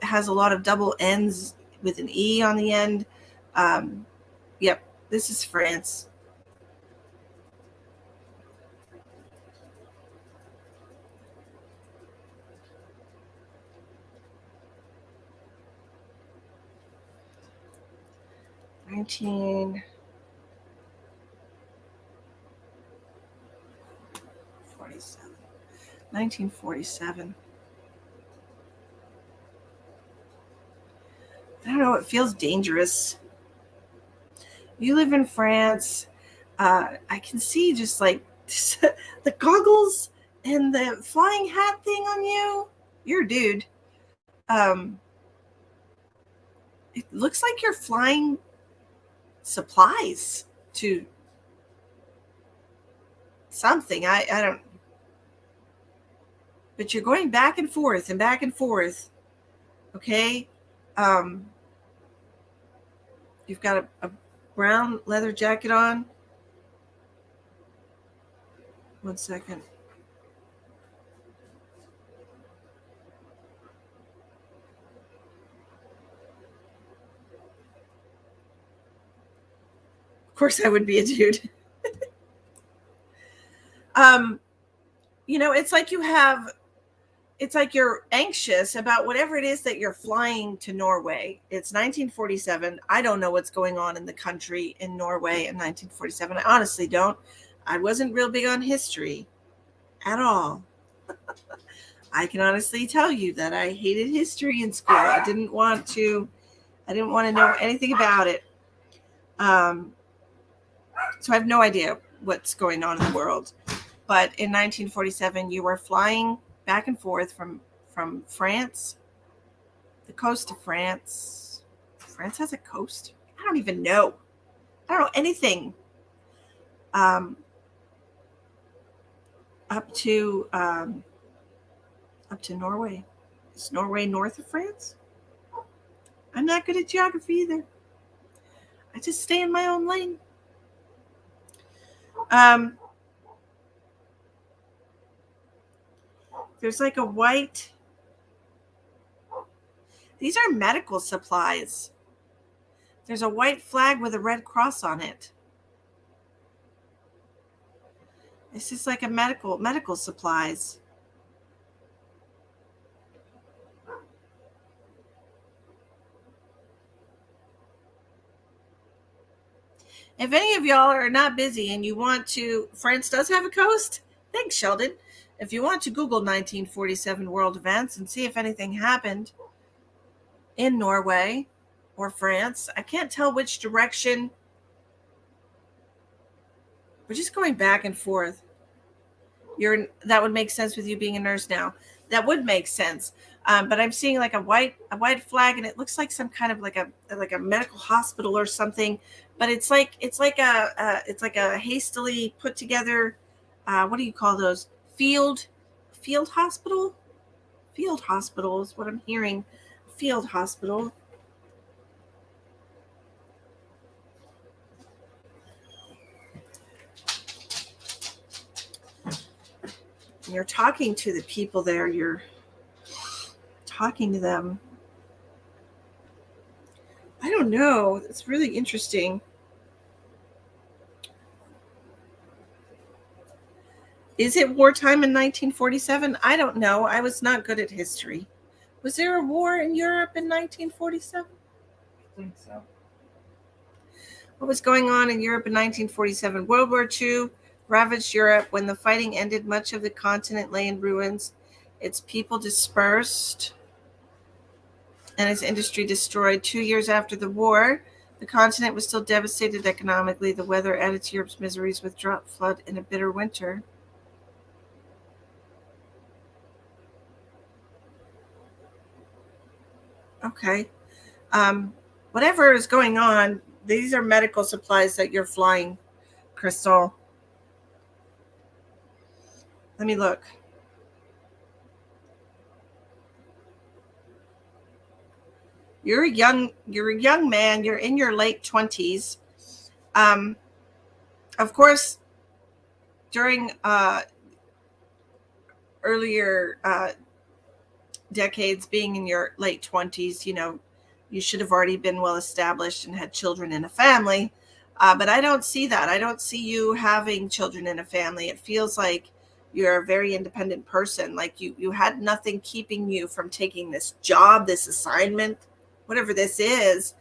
has a lot of double N's with an E on the end. Yep, this is France. Nineteen 47. 1947. I don't know. It feels dangerous. You live in France. I can see just like the goggles and the flying hat thing on you. You're a dude. Um, it looks like you're flying supplies to something. I don't. But you're going back and forth and back and forth. Okay. Um, you've got a brown leather jacket on. One second. Of course, I would be a dude. um, it's like it's like you're anxious about whatever it is that you're flying to Norway. It's 1947. I don't know what's going on in the country in Norway in 1947. I honestly don't. I wasn't real big on history at all. I can honestly tell you that I hated history in school. I didn't want to know anything about it. So I have no idea what's going on in the world. But in 1947, you were flying back and forth from France, the coast of France. France has a coast? I don't even know. I don't know anything. Up to Norway. Is Norway north of France? I'm not good at geography either. I just stay in my own lane. There's like a white. These are medical supplies. There's a white flag with a red cross on it. This is like a medical supplies. If any of y'all are not busy and you want to, France does have a coast. Thanks, Sheldon. If you want to Google 1947 world events and see if anything happened in Norway or France, I can't tell which direction. We're just going back and forth. That would make sense with you being a nurse now. That would make sense. But I'm seeing like a white flag, and it looks like some kind of like a medical hospital or something. But it's like a hastily put together. What do you call those? Field hospital. Field hospital is what I'm hearing. Field hospital. You're talking to the people there. You're talking to them. I don't know. It's really interesting. Is it wartime in 1947? I don't know. I was not good at history. Was there a war in Europe in 1947? I think so. What was going on in Europe in 1947? World War II ravaged Europe. When the fighting ended, much of the continent lay in ruins. Its people dispersed and its industry destroyed. 2 years after the war, the continent was still devastated economically. The weather added to Europe's miseries with drought, flood, and a bitter winter. Okay. Whatever is going on, these are medical supplies that you're flying, Crystal. Let me look. You're a young man. You're in your late 20s. Of course, during earlier decades, being in your late 20s, you should have already been well established and had children and a family. But I don't see that. I don't see you having children and a family. It feels like you're a very independent person. Like you had nothing keeping you from taking this job, this assignment, whatever this is.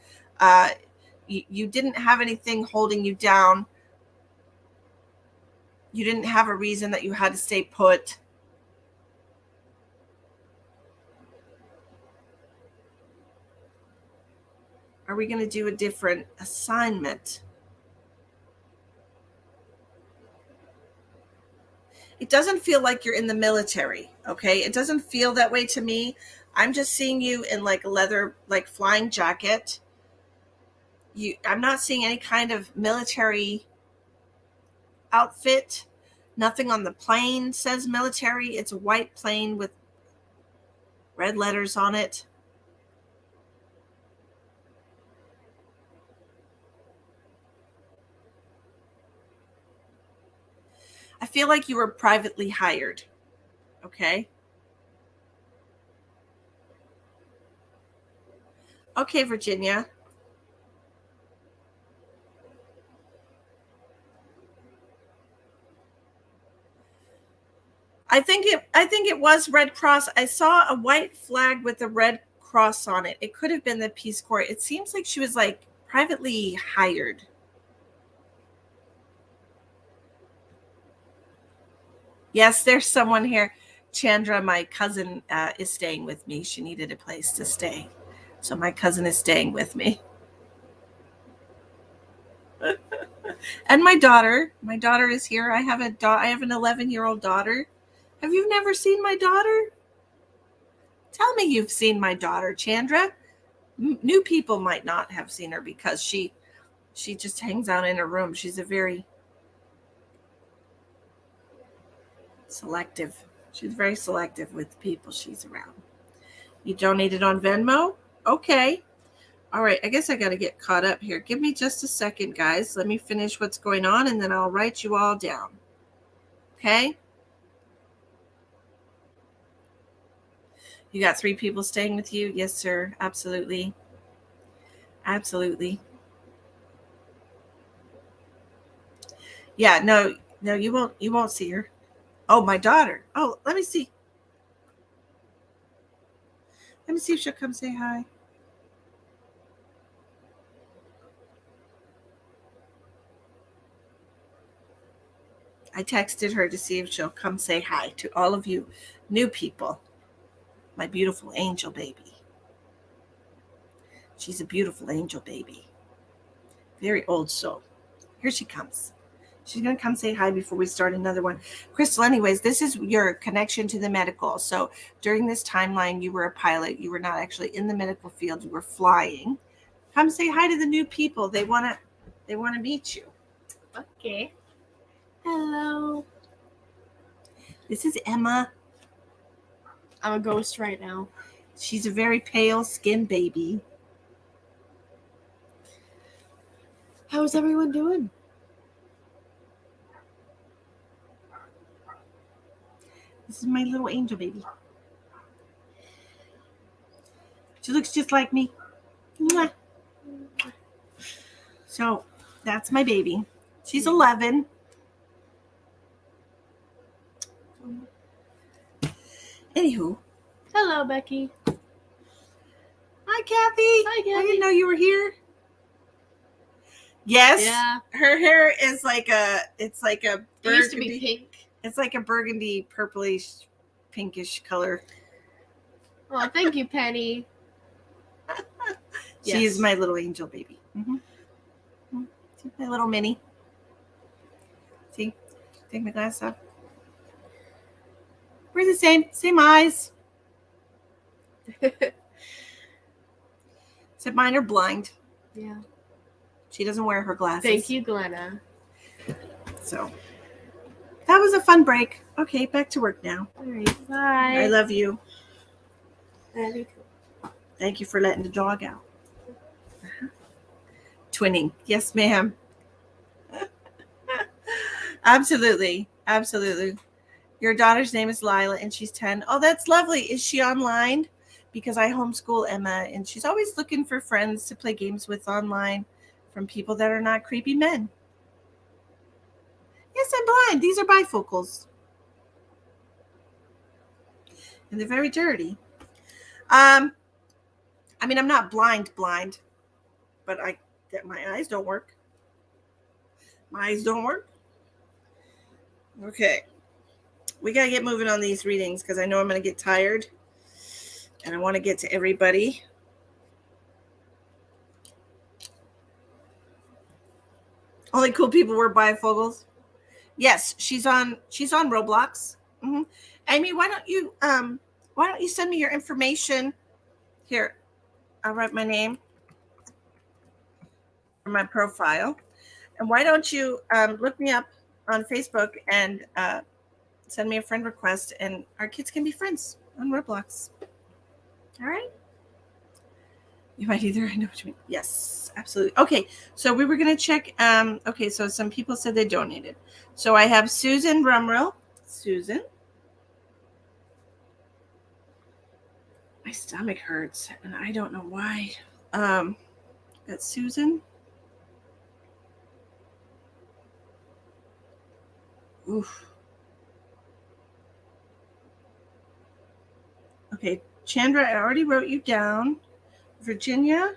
You didn't have anything holding you down. You didn't have a reason that you had to stay put. Are we going to do a different assignment? It doesn't feel like you're in the military, okay? It doesn't feel that way to me. I'm just seeing you in like a leather, like flying jacket. I'm not seeing any kind of military outfit. Nothing on the plane says military. It's a white plane with red letters on it. I feel like you were privately hired, okay? Okay, Virginia. I think it was Red Cross. I saw a white flag with a red cross on it. It could have been the Peace Corps. It seems like she was like privately hired. Yes, there's someone here. Chandra, my cousin, is staying with me. She needed a place to stay. So my cousin is staying with me. And my daughter. My daughter is here. I have an 11-year-old daughter. Have you never seen my daughter? Tell me you've seen my daughter, Chandra. New people might not have seen her because she just hangs out in her room. She's a very selective. She's very selective with the people she's around. You donated on Venmo? Okay. All right. I guess I got to get caught up here. Give me just a second, guys. Let me finish what's going on, and then I'll write you all down. Okay? You got 3 people staying with you? Yes, sir. Absolutely. Absolutely. Yeah, no, you won't see her. Oh, my daughter. Oh, let me see. Let me see if she'll come say hi. I texted her to see if she'll come say hi to all of you new people. My beautiful angel baby. She's a beautiful angel baby. Very old soul. Here she comes. She's going to come say hi before we start another one. Crystal, anyways, this is your connection to the medical. So during this timeline, you were a pilot. You were not actually in the medical field. You were flying. Come say hi to the new people. They want to meet you. Okay. Hello. This is Emma. I'm a ghost right now. She's a very pale skinned baby. How's everyone doing? This is my little angel baby. She looks just like me. Mwah. So that's my baby. She's 11. Anywho. Hello, Becky. Hi, Kathy. Hi, Kathy. I didn't know you were here. Yes. Yeah. Her hair is like it's like a burgundy. It used to be pink. It's like a burgundy, purplish, pinkish color. Oh, thank you, Penny. She is my little angel baby. Mm-hmm. See, my little mini. See? Take my glasses off. We're the same eyes. Except mine are blind. Yeah. She doesn't wear her glasses. Thank you, Glenna. So that was a fun break. Okay, back to work now. All right. Bye. I love you. I love you too. Thank you for letting the dog out. Twinning. Yes, ma'am. Absolutely. Absolutely. Your daughter's name is Lila and she's 10. Oh, that's lovely. Is she online? Because I homeschool Emma and she's always looking for friends to play games with online from people that are not creepy men. Yes, I'm blind. These are bifocals. And they're very dirty. I mean, I'm not blind, but my eyes don't work. My eyes don't work. Okay. We got to get moving on these readings because I know I'm going to get tired and I want to get to everybody. Only cool people wear bifocals. Yes, she's on Roblox. Mm-hmm. Amy, why don't you send me your information? Here, I'll write my name for my profile. And why don't you look me up on Facebook and send me a friend request, and our kids can be friends on Roblox. All right. You might either. I know what you mean. Yes, absolutely. Okay, so we were going to check. Okay, so some people said they donated. So I have Susan Rumrell. Susan. My stomach hurts, and I don't know why. That's Susan. Oof. Okay, Chandra, I already wrote you down. Virginia.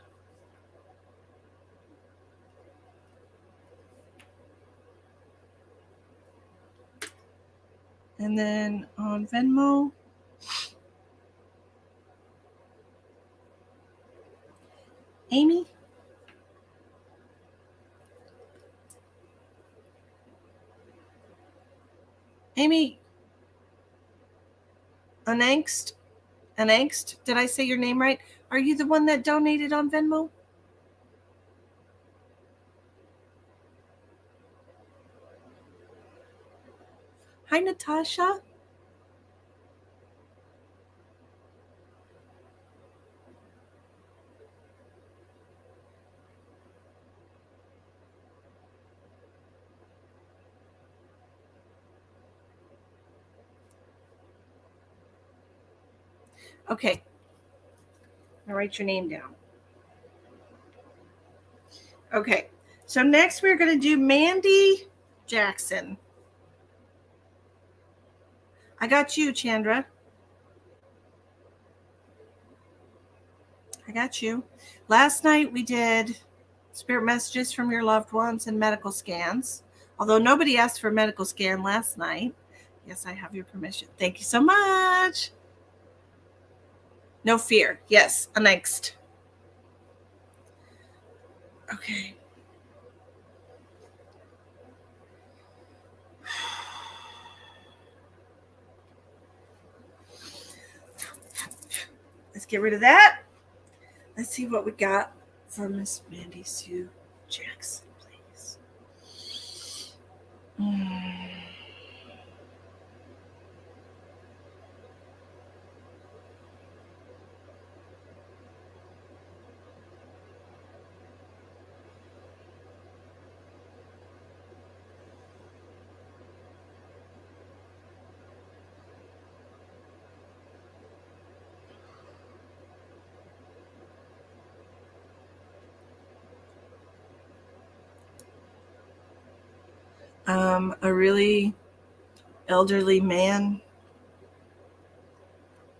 And then on Venmo, Amy. Amy Anangst. Did I say your name right? Are you the one that donated on Venmo? Hi, Natasha. Okay. I'll write your name down. Okay. So next we're going to do Mandy Jackson. I got you, Chandra. I got you. Last night we did spirit messages from your loved ones and medical scans. Although nobody asked for a medical scan last night. Yes, I have your permission. Thank you so much. No fear. Yes, next. Okay. Let's get rid of that. Let's see what we got for Miss Mandy Sue Jackson, please. A really elderly man,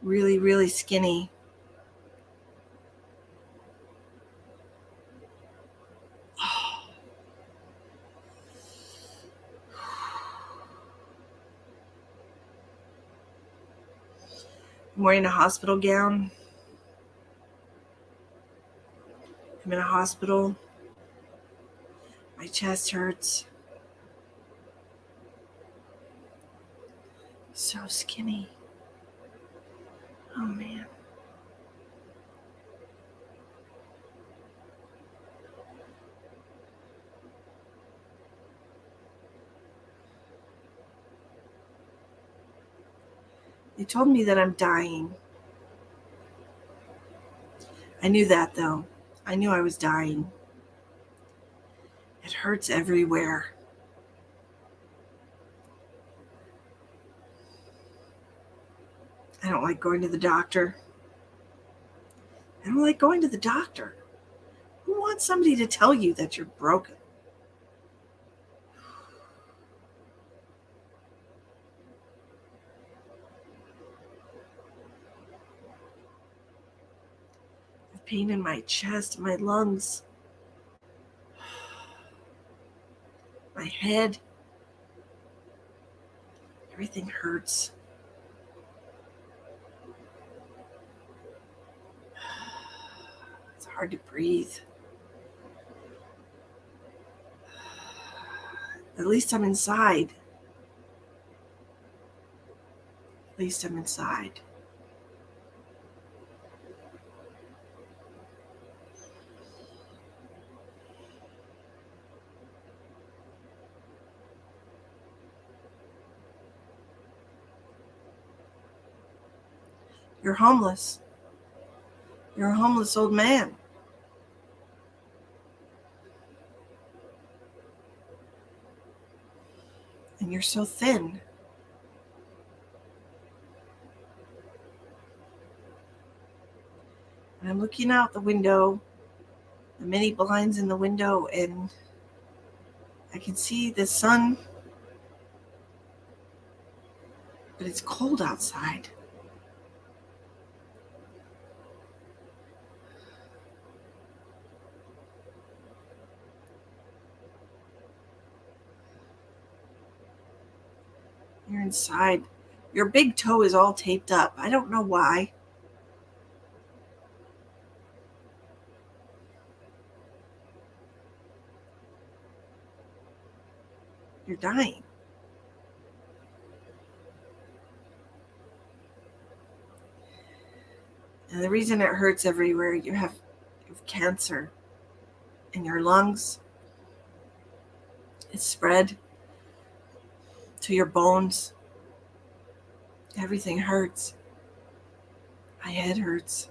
really, really skinny. I'm wearing a hospital gown. I'm in a hospital. My chest hurts. So skinny. Oh, man. They told me that I'm dying. I knew that, though. I knew I was dying. It hurts everywhere. I don't like going to the doctor. I don't like going to the doctor. Who wants somebody to tell you that you're broken? I have pain in my chest, my lungs, my head. Everything hurts. It's hard to breathe. At least I'm inside. At least I'm inside. You're homeless. You're a homeless old man. And you're so thin. And I'm looking out the window, the many blinds in the window, and I can see the sun, but it's cold outside. You're inside. Your big toe is all taped up. I don't know why. You're dying. And the reason it hurts everywhere, you have cancer in your lungs. It's spread to your bones. Everything hurts. My head hurts.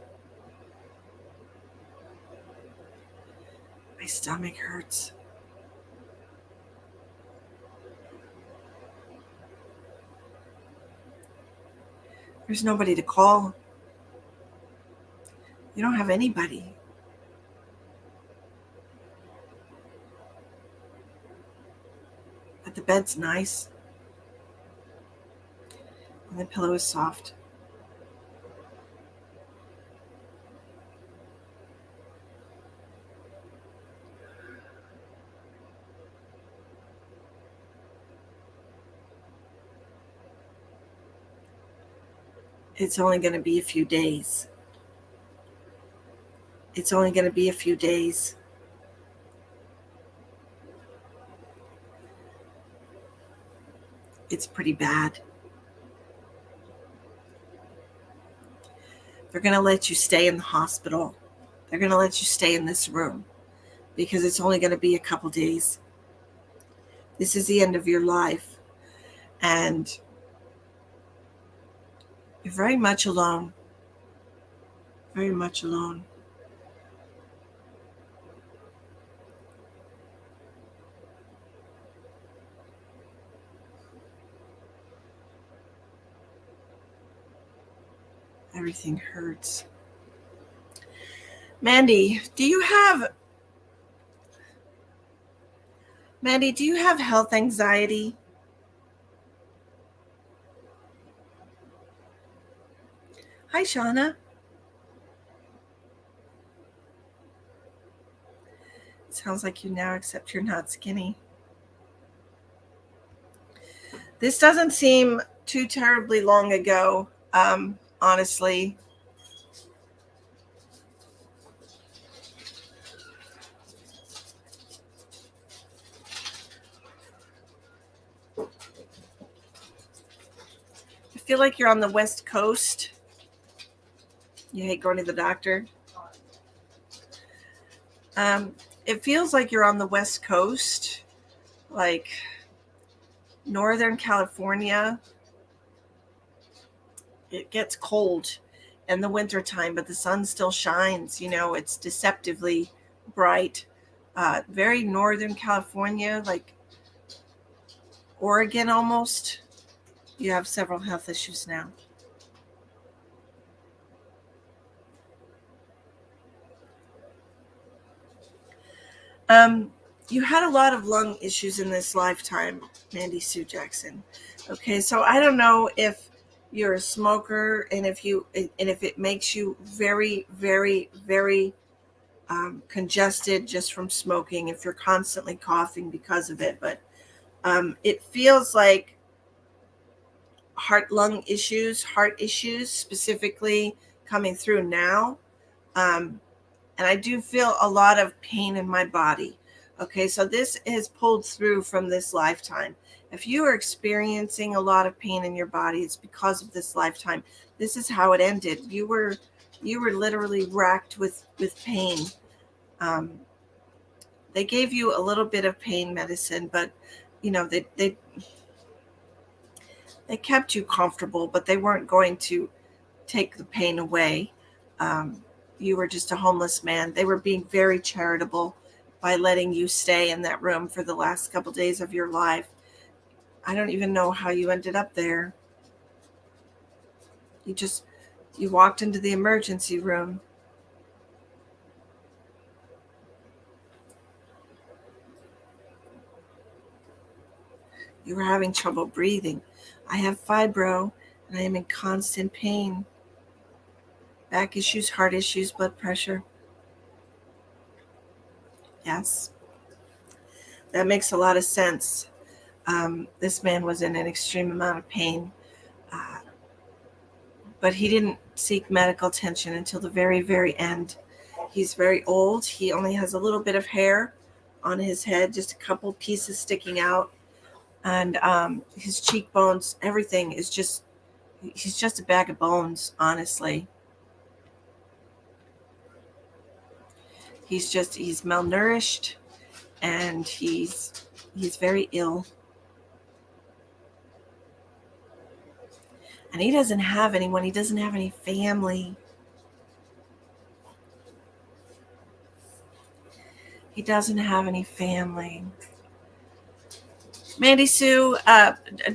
My stomach hurts. There's nobody to call. You don't have anybody. But the bed's nice. And the pillow is soft. It's only going to be a few days. It's only going to be a few days. It's pretty bad. They're going to let you stay in the hospital. They're going to let you stay in this room because it's only going to be a couple days. This is the end of your life. And you're very much alone. Very much alone. Everything hurts. Mandy, do you have health anxiety? Hi, Shauna. It sounds like you now accept you're not skinny. This doesn't seem too terribly long ago, honestly. I feel like you're on the West Coast. You hate going to the doctor. It feels like you're on the West Coast, like Northern California. It gets cold and the winter time, but the sun still shines. It's deceptively bright. Very northern California, like Oregon almost. You have several health issues now. You had a lot of lung issues in this lifetime, Mandy Sue Jackson. Okay, so I don't know if you're a smoker and if it makes you very, very, very congested just from smoking, if you're constantly coughing because of it, but it feels like heart issues specifically coming through now. And I do feel a lot of pain in my body. Okay, so this is pulled through from this lifetime. If you are experiencing a lot of pain in your body, it's because of this lifetime. This is how it ended. You were literally racked with pain. They gave you a little bit of pain medicine, but they kept you comfortable, but they weren't going to take the pain away. You were just a homeless man. They were being very charitable by letting you stay in that room for the last couple days of your life. I don't even know how you ended up there. You walked into the emergency room. You were having trouble breathing. I have fibro and I am in constant pain. Back issues, heart issues, blood pressure. Yes. That makes a lot of sense. This man was in an extreme amount of pain, but he didn't seek medical attention until the very, very end. He's very old. He only has a little bit of hair on his head, just a couple pieces sticking out. And his cheekbones, everything is he's just a bag of bones, honestly. He's malnourished and he's very ill. And he doesn't have anyone. He doesn't have any family. He doesn't have any family. Mandy Sue,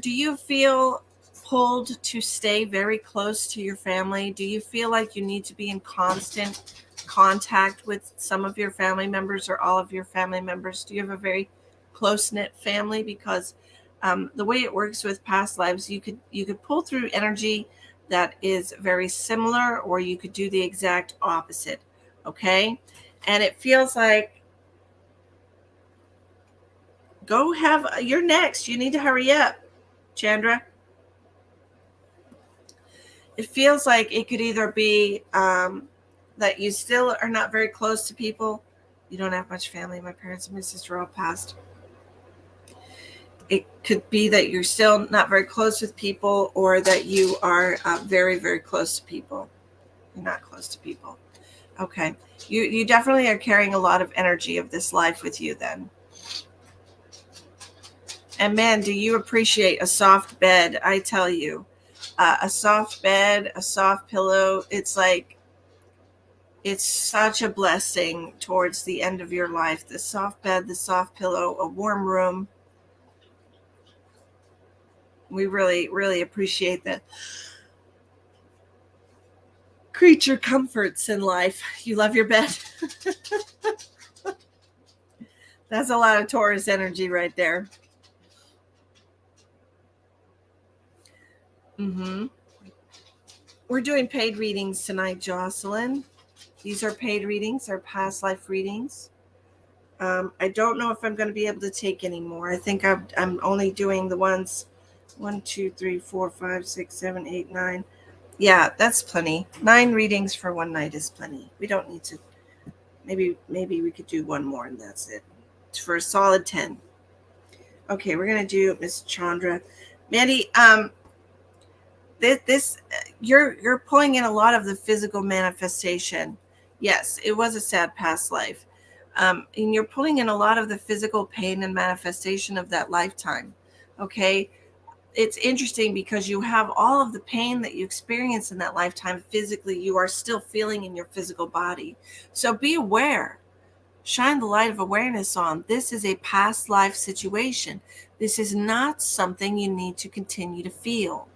do you feel pulled to stay very close to your family? Do you feel like you need to be in constant contact with some of your family members or all of your family members? Do you have a very close-knit family? Because the way it works with past lives, you could pull through energy that is very similar, or you could do the exact opposite. Okay, and it feels like you're next. You need to hurry up, Chandra. It feels like it could either be that you still are not very close to people. You don't have much family. My parents and my sister all passed. It could be that you're still not very close with people, or that you are very, very close to people. You're not close to people. Okay. You definitely are carrying a lot of energy of this life with you then. And man, do you appreciate a soft bed? I tell you, a soft bed, a soft pillow. It's such a blessing towards the end of your life. The soft bed, the soft pillow, a warm room. We really, really appreciate the creature comforts in life. You love your bed. That's a lot of Taurus energy right there. We're doing paid readings tonight, Jocelyn. These are paid readings, they're past life readings. I don't know if I'm going to be able to take any more. I think I'm only doing the ones 1, 2, 3, 4, 5, 6, 7, 8, 9. Yeah, that's plenty. 9 readings for one night is plenty. We don't need to. Maybe we could do one more and that's it. It's for a solid 10. Okay, we're going to do Miss Chandra. Mandy, you're pulling in a lot of the physical manifestation. Yes, it was a sad past life. And you're pulling in a lot of the physical pain and manifestation of that lifetime. Okay. it's interesting because you have all of the pain that you experienced in that lifetime physically, you are still feeling in your physical body. So be aware. Shine the light of awareness on. This is a past life situation. This is not something you need to continue to feel.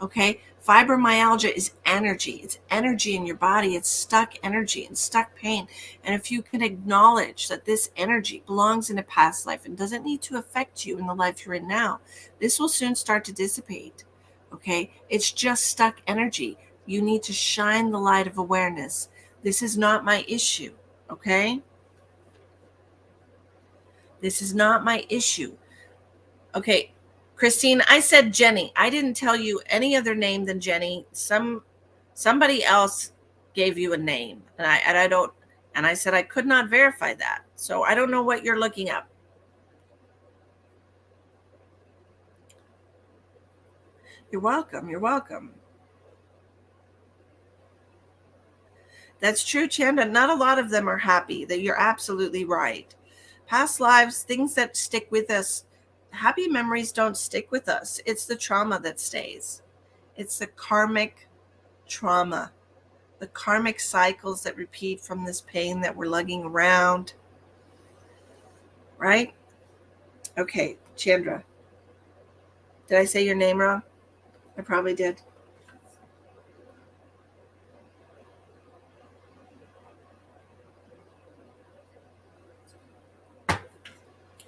Okay? Fibromyalgia is energy. It's energy in your body. It's stuck energy and stuck pain. And if you can acknowledge that this energy belongs in a past life and doesn't need to affect you in the life you're in now, this will soon start to dissipate. Okay? It's just stuck energy. You need to shine the light of awareness. This is not my issue. Okay? This is not my issue. Okay, Christine, I said Jenny. I didn't tell you any other name than Jenny. Somebody else gave you a name, and I said I could not verify that. So I don't know what you're looking up. You're welcome. You're welcome. That's true, Chanda. Not a lot of them are happy. That you're absolutely right. Past lives, things that stick with us, happy memories don't stick with us. It's the trauma that stays. It's the karmic trauma, the karmic cycles that repeat from this pain that we're lugging around. Right? Okay, Chandra. Did I say your name wrong? I probably did.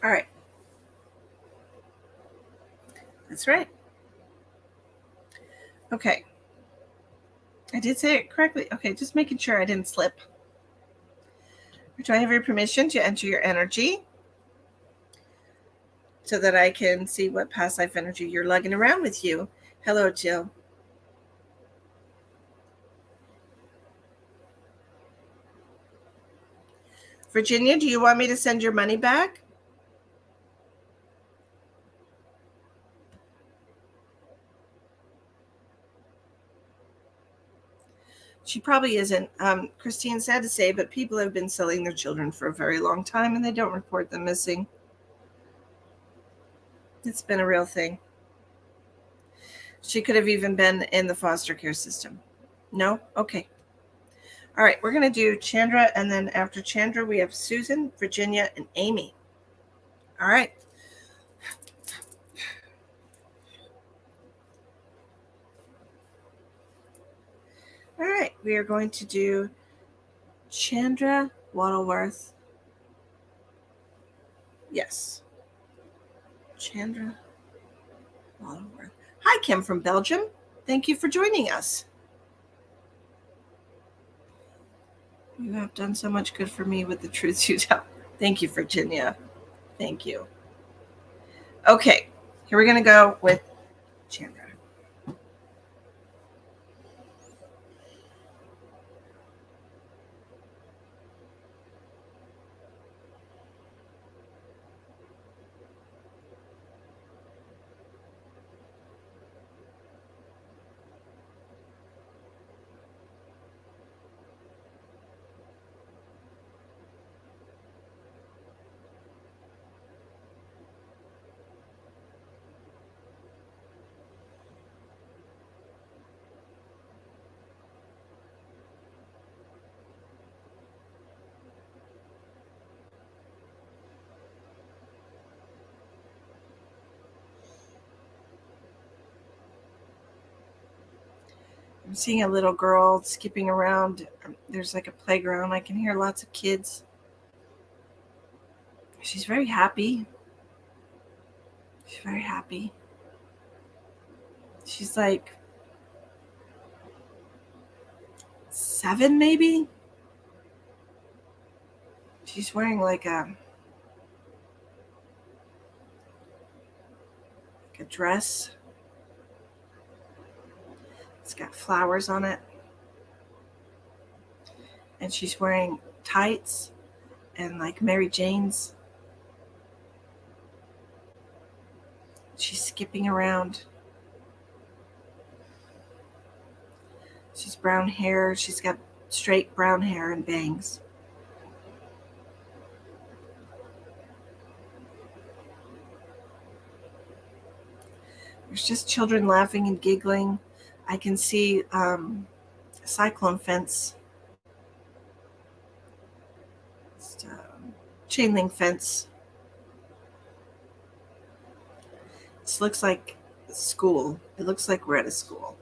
All right. That's right. Okay. I did say it correctly. Okay, just making sure I didn't slip. Do I have your permission to enter your energy so that I can see what past life energy you're lugging around with you? Hello, Jill. Virginia, do you want me to send your money back? She probably isn't. Christine, sad to say, but people have been selling their children for a very long time and they don't report them missing. It's been a real thing. She could have even been in the foster care system. No? Okay. All right, we're going to do Chandra, and then after Chandra, we have Susan, Virginia, and Amy. All right. All right, we are going to do Chandra Waddleworth. Yes. Chandra Waddleworth. Hi, Kim from Belgium. Thank you for joining us. You have done so much good for me with the truth you tell. Thank you, Virginia. Thank you. Okay, here we're going to go with Chandra. I'm seeing a little girl skipping around. There's like a playground. I can hear lots of kids. She's very happy. She's very happy. She's like 7, maybe. She's wearing like a dress. It's got flowers on it. And she's wearing tights and like Mary Jane's. She's skipping around. She's brown hair. She's got straight brown hair and bangs. There's just children laughing and giggling. I can see a cyclone fence, just, chain link fence. This looks like school. It looks like we're at a school.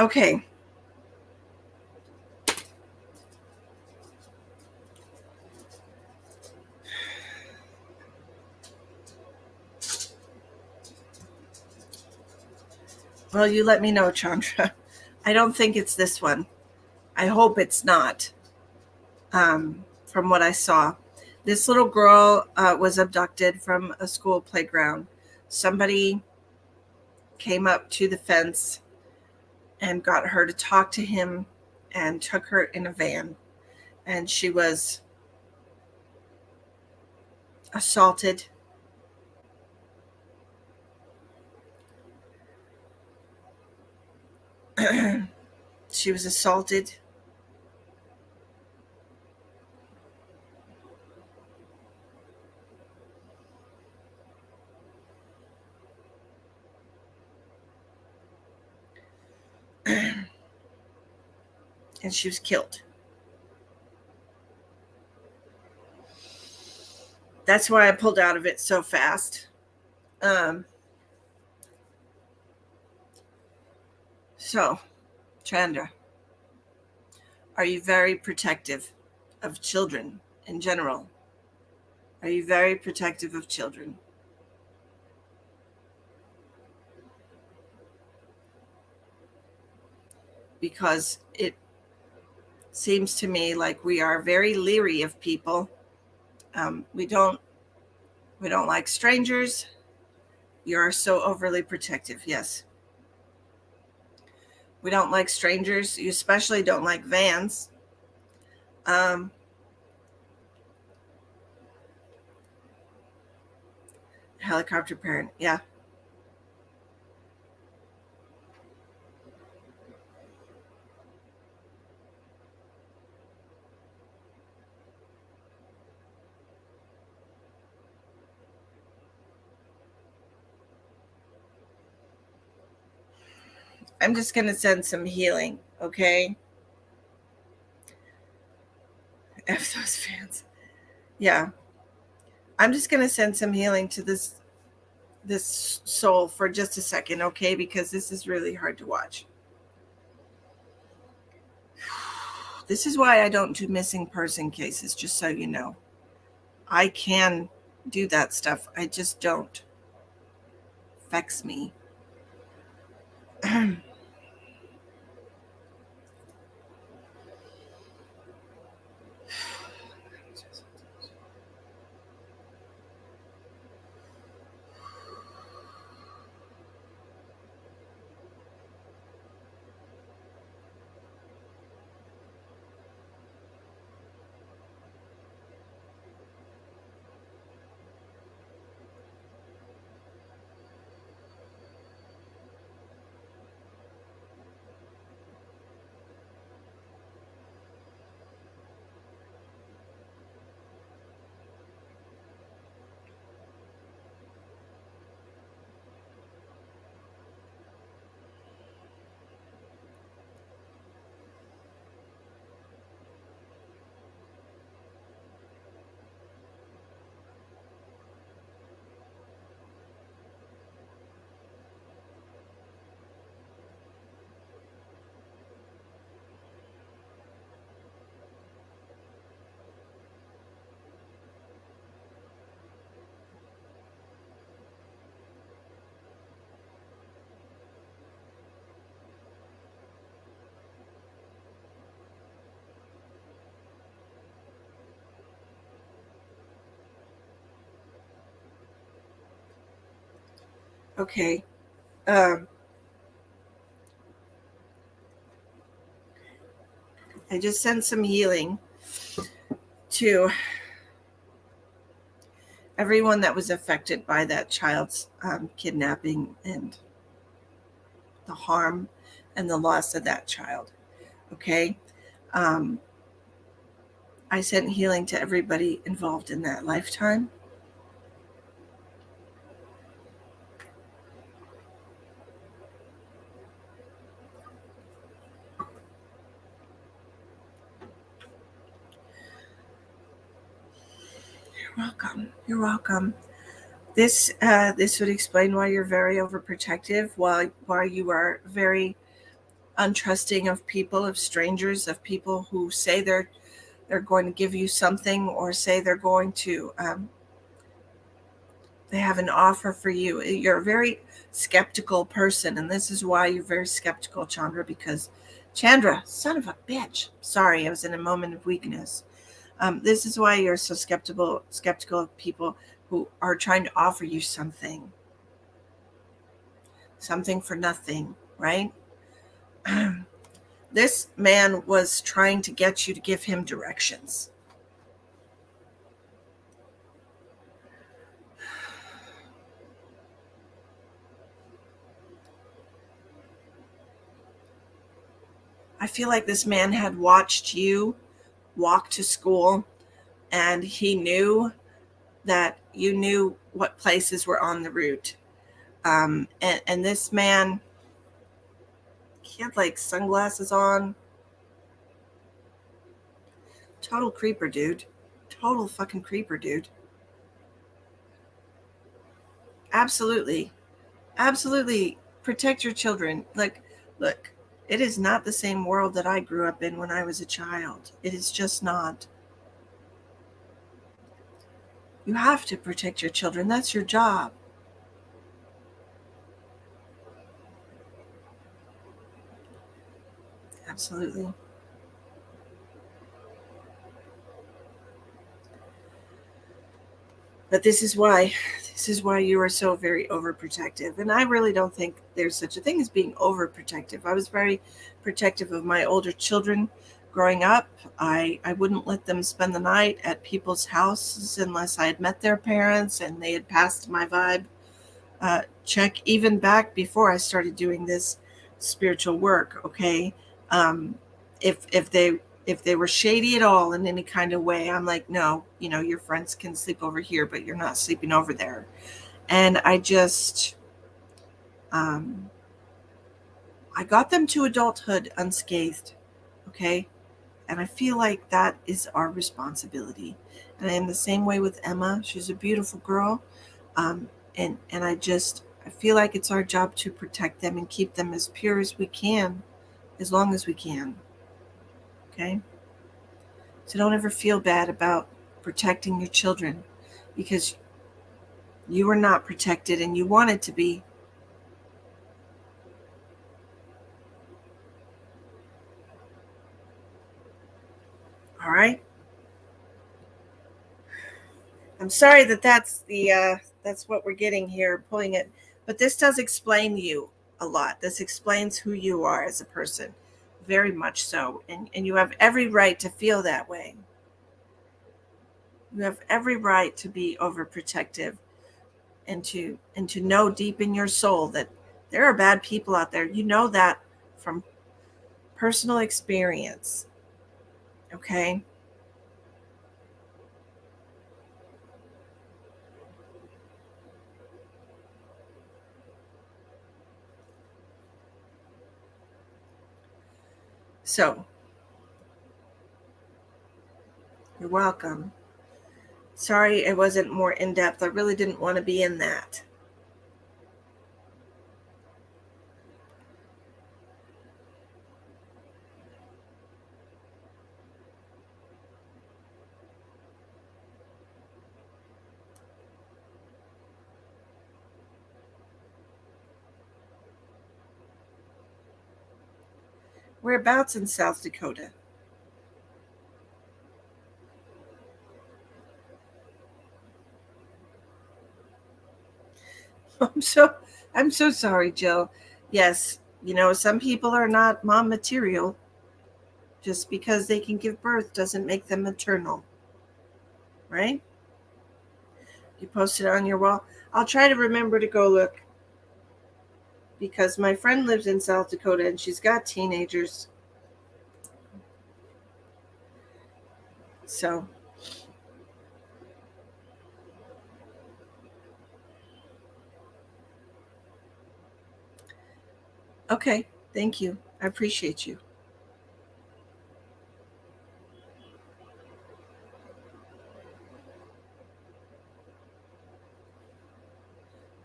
Okay. Well, you let me know, Chandra. I don't think it's this one. I hope it's not. From what I saw, this little girl was abducted from a school playground. Somebody came up to the fence and got her to talk to him and took her in a van. And she was assaulted. She was assaulted. And she was killed. That's why I pulled out of it so fast. So, Chandra, are you very protective of children in general? Are you very protective of children? Because it seems to me like we are very leery of people. We don't like strangers. You are so overly protective. Yes. We don't like strangers. You especially don't like vans. Helicopter parent. Yeah. I'm just going to send some healing, okay? F those fans. Yeah. I'm just going to send some healing to this soul for just a second, okay? Because this is really hard to watch. This is why I don't do missing person cases, just so you know. I can do that stuff. I just don't. Affects me. Okay. I just sent some healing to everyone that was affected by that child's kidnapping and the harm and the loss of that child. Okay. Um, I sent healing to everybody involved in that lifetime. You're welcome. You're welcome. This would explain why you're very overprotective, why you are very untrusting of people, of strangers, of people who say they're going to give you something or say they're going to they have an offer for you. You're a very skeptical person, and this is why you're very skeptical, Chandra, because Chandra, son of a bitch. Sorry, I was in a moment of weakness. This is why you're so skeptical of people who are trying to offer you something for nothing, right? This man was trying to get you to give him directions. I feel like this man had watched you walk to school, and he knew that you knew what places were on the route. And this man, he had like sunglasses on. Total creeper, dude. Total fucking creeper, dude. Absolutely. Absolutely. Protect your children. Like, look, it is not the same world that I grew up in when I was a child. It is just not. You have to protect your children. That's your job. Absolutely. But this is why you are so very overprotective. And I really don't think there's such a thing as being overprotective. I was very protective of my older children growing up. I wouldn't let them spend the night at people's houses unless I had met their parents and they had passed my vibe check, even back before I started doing this spiritual work. Okay. Um, if they were shady at all in any kind of way, I'm like, no, your friends can sleep over here, but you're not sleeping over there. And um, I got them to adulthood unscathed. Okay. And I feel like that is our responsibility. And in the same way with Emma, she's a beautiful girl. Um, and I feel like it's our job to protect them and keep them as pure as we can, as long as we can. Okay. So don't ever feel bad about protecting your children, because you were not protected and you wanted to be. All right. I'm sorry that that's what we're getting here, pulling it, but this does explain you a lot. This explains who you are as a person, very much so, and you have every right to feel that way. You have every right to be overprotective and to know deep in your soul that there are bad people out there. You know that from personal experience. Okay? So, you're welcome. Sorry it wasn't more in depth. I really didn't want to be in that. Whereabouts in South Dakota? I'm I'm so sorry, Jill. Yes, some people are not mom material. Just because they can give birth doesn't make them maternal, right? You post it on your wall. I'll try to remember to go look because my friend lives in South Dakota and she's got teenagers. So, okay. Thank you. I appreciate you.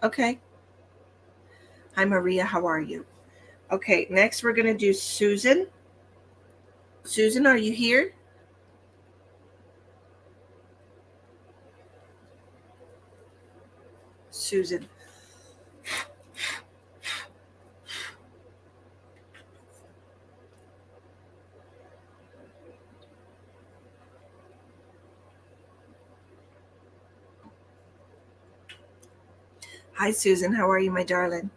Okay. Hi, Maria. How are you? Okay. Next, we're going to do Susan. Susan, are you here? Susan. Hi, Susan. How are you, my darling?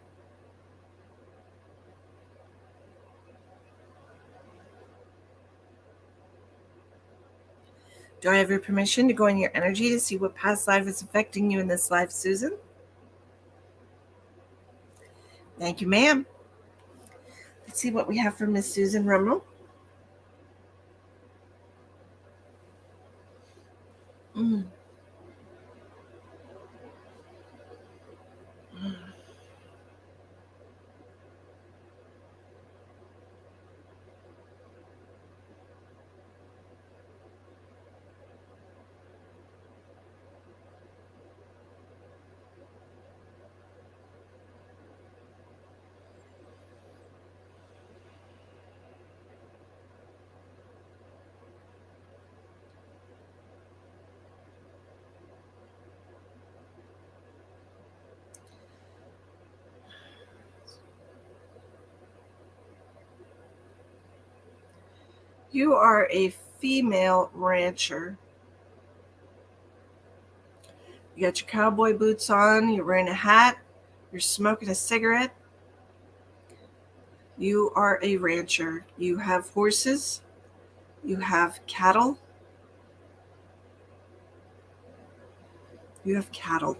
Do I have your permission to go in your energy to see what past life is affecting you in this life, Susan? Thank you, ma'am. Let's see what we have for Miss Susan Rummel. Mm. You are a female rancher. You got your cowboy boots on, you're wearing a hat, you're smoking a cigarette. You are a rancher. You have horses, you have cattle, you have cattle.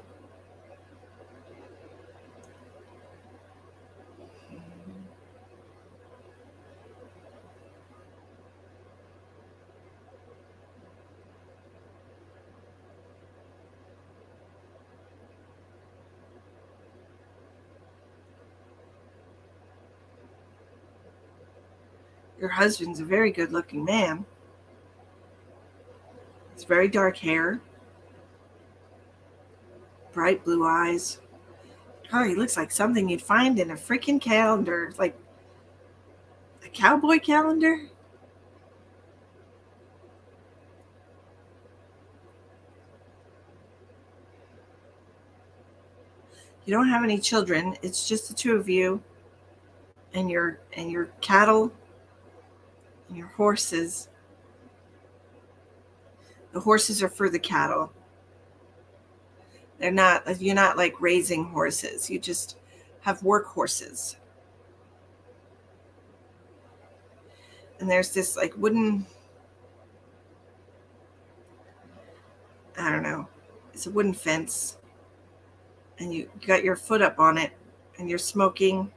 Your husband's a very good looking man. It's very dark hair, bright blue eyes. Oh, he looks like something you'd find in a freaking calendar, like a cowboy calendar. You don't have any children. It's just the two of you and your cattle and your horses. The horses are for the cattle. You're not like raising horses. You just have work horses. And there's this like wooden, I don't know, it's a wooden fence. And you got your foot up on it and you're smoking.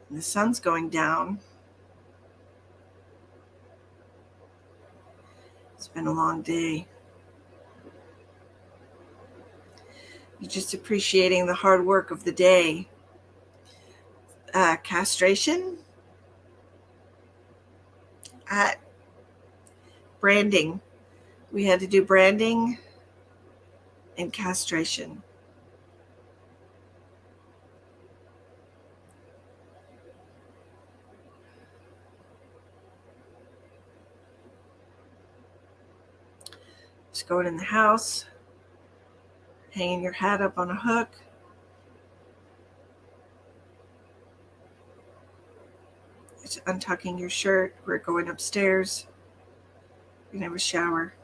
And the sun's going down. It's been a long day. You're just appreciating the hard work of the day. Castration, at branding. We had to do branding and castration. Just going in the house, hanging your hat up on a hook. Just untucking your shirt. We're going upstairs. We're going to have a shower.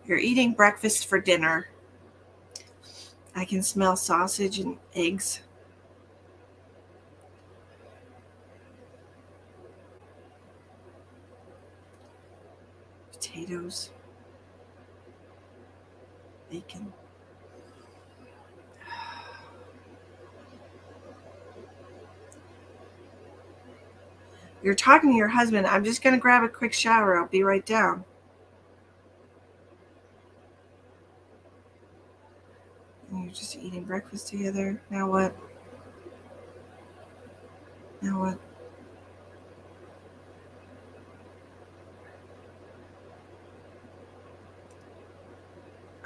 You're eating breakfast for dinner. I can smell sausage and eggs. Potatoes. Bacon. You're talking to your husband. I'm just going to grab a quick shower. I'll be right down. And you're just eating breakfast together. Now what? Now what?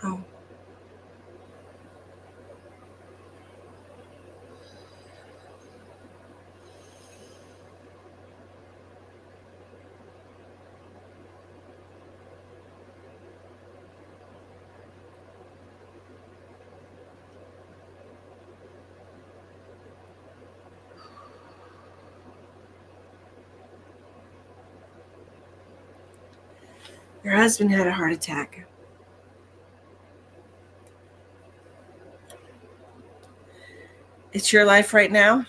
Oh. Your husband had a heart attack. It's your life right now.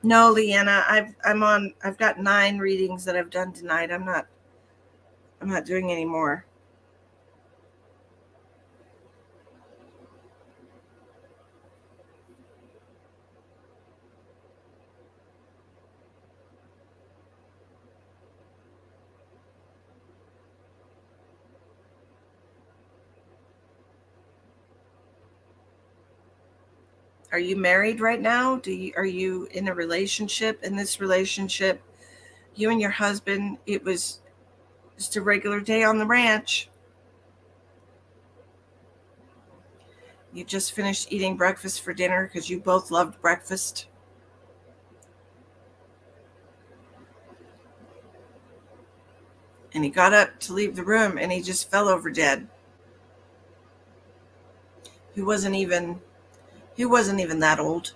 No, Leanna, I've got 9 readings that I've done tonight. I'm not doing any more. Are you married right now? Are you in a relationship? In this relationship, you and your husband, it was just a regular day on the ranch. You just finished eating breakfast for dinner because you both loved breakfast. And he got up to leave the room and he just fell over dead. He wasn't even that old.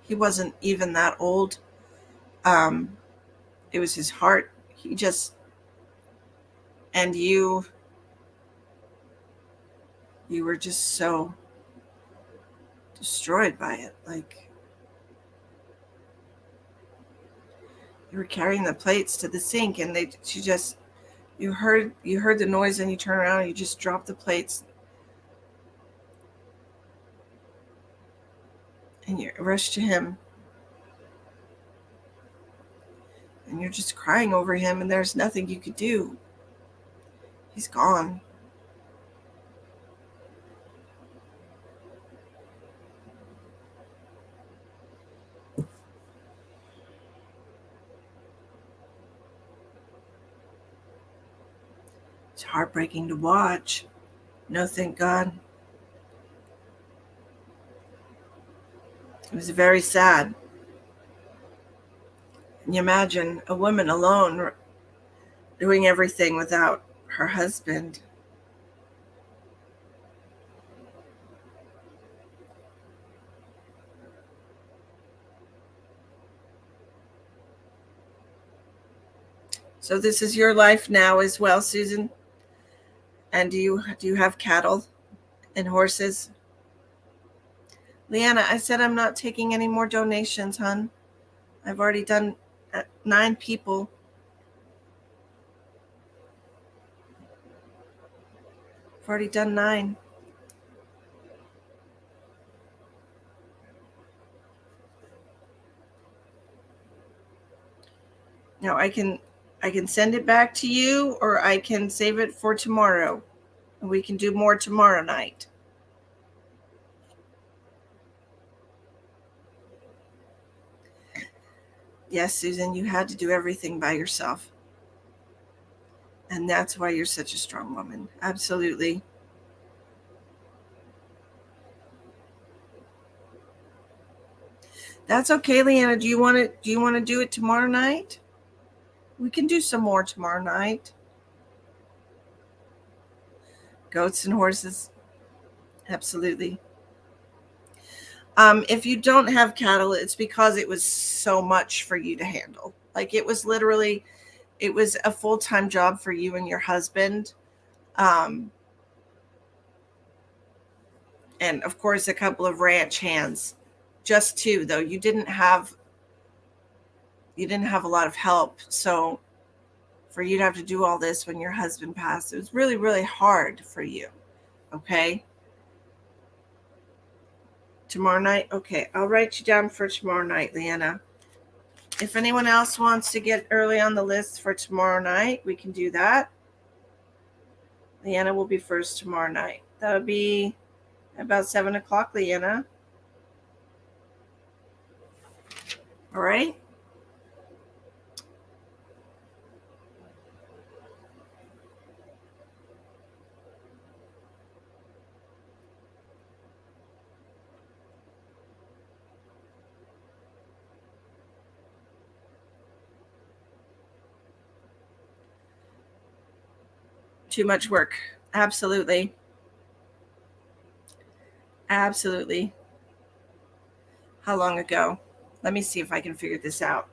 He wasn't even that old. It was his heart. And you were just so destroyed by it. Like, you were carrying the plates to the sink and you heard the noise and you turn around and you just drop the plates and you rush to him and you're just crying over him and there's nothing you could do. He's gone. It's heartbreaking to watch. No, thank God. It was very sad. Can you imagine a woman alone doing everything without her husband? So this is your life now as well, Susan? And do you have cattle and horses? Leanna, I said I'm not taking any more donations, hon. I've already done 9 people. I've already done 9. Now I can send it back to you or I can save it for tomorrow. And we can do more tomorrow night. Yes, Susan, you had to do everything by yourself. And that's why you're such a strong woman. Absolutely. That's okay, Leanna. Do you want to do it tomorrow night? We can do some more tomorrow night. Goats and horses. Absolutely. If you don't have cattle, it's because it was so much for you to handle. Like it was literally, it was a full-time job for you and your husband. Um, and of course, a couple of ranch hands. Just two, though. You didn't have a lot of help. So for you to have to do all this when your husband passed, it was really, really hard for you. Okay. Tomorrow night. Okay. I'll write you down for tomorrow night, Leanna. If anyone else wants to get early on the list for tomorrow night, we can do that. Leanna will be first tomorrow night. That would be about 7 o'clock, Leanna. All right. Too much work. Absolutely. Absolutely. How long ago? Let me see if I can figure this out.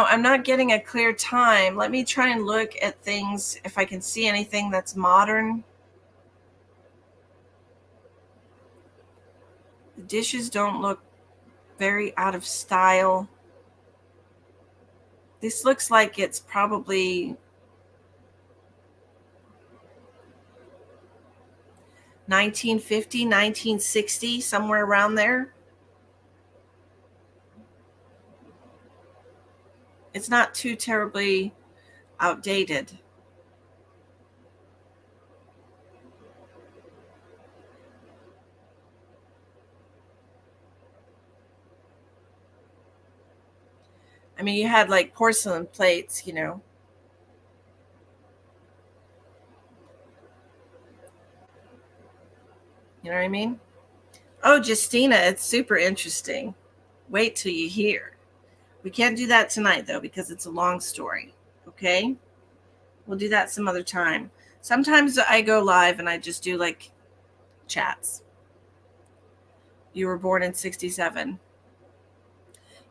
I'm not getting a clear time. Let me try and look at things if I can see anything that's modern. The dishes don't look very out of style. This looks like it's probably 1950, 1960, somewhere around there. It's not too terribly outdated. I mean, you had like porcelain plates, You know what I mean? Oh, Justina, it's super interesting. Wait till you hear. We can't do that tonight, though, because it's a long story. Okay? We'll do that some other time. Sometimes I go live and I just do like chats. You were born in 67.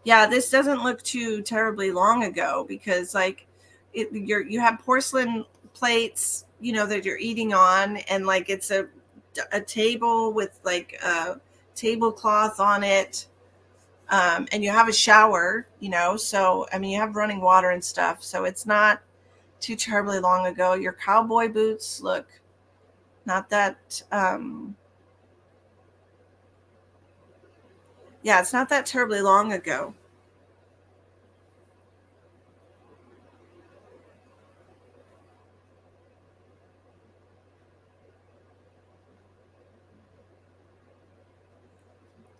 Yeah, this doesn't look too terribly long ago because, like, you have porcelain plates, that you're eating on, and like it's a table with like a tablecloth on it, and you have a shower, so I mean you have running water and stuff, so it's not too terribly long ago. Your cowboy boots look not that yeah, it's not that terribly long ago.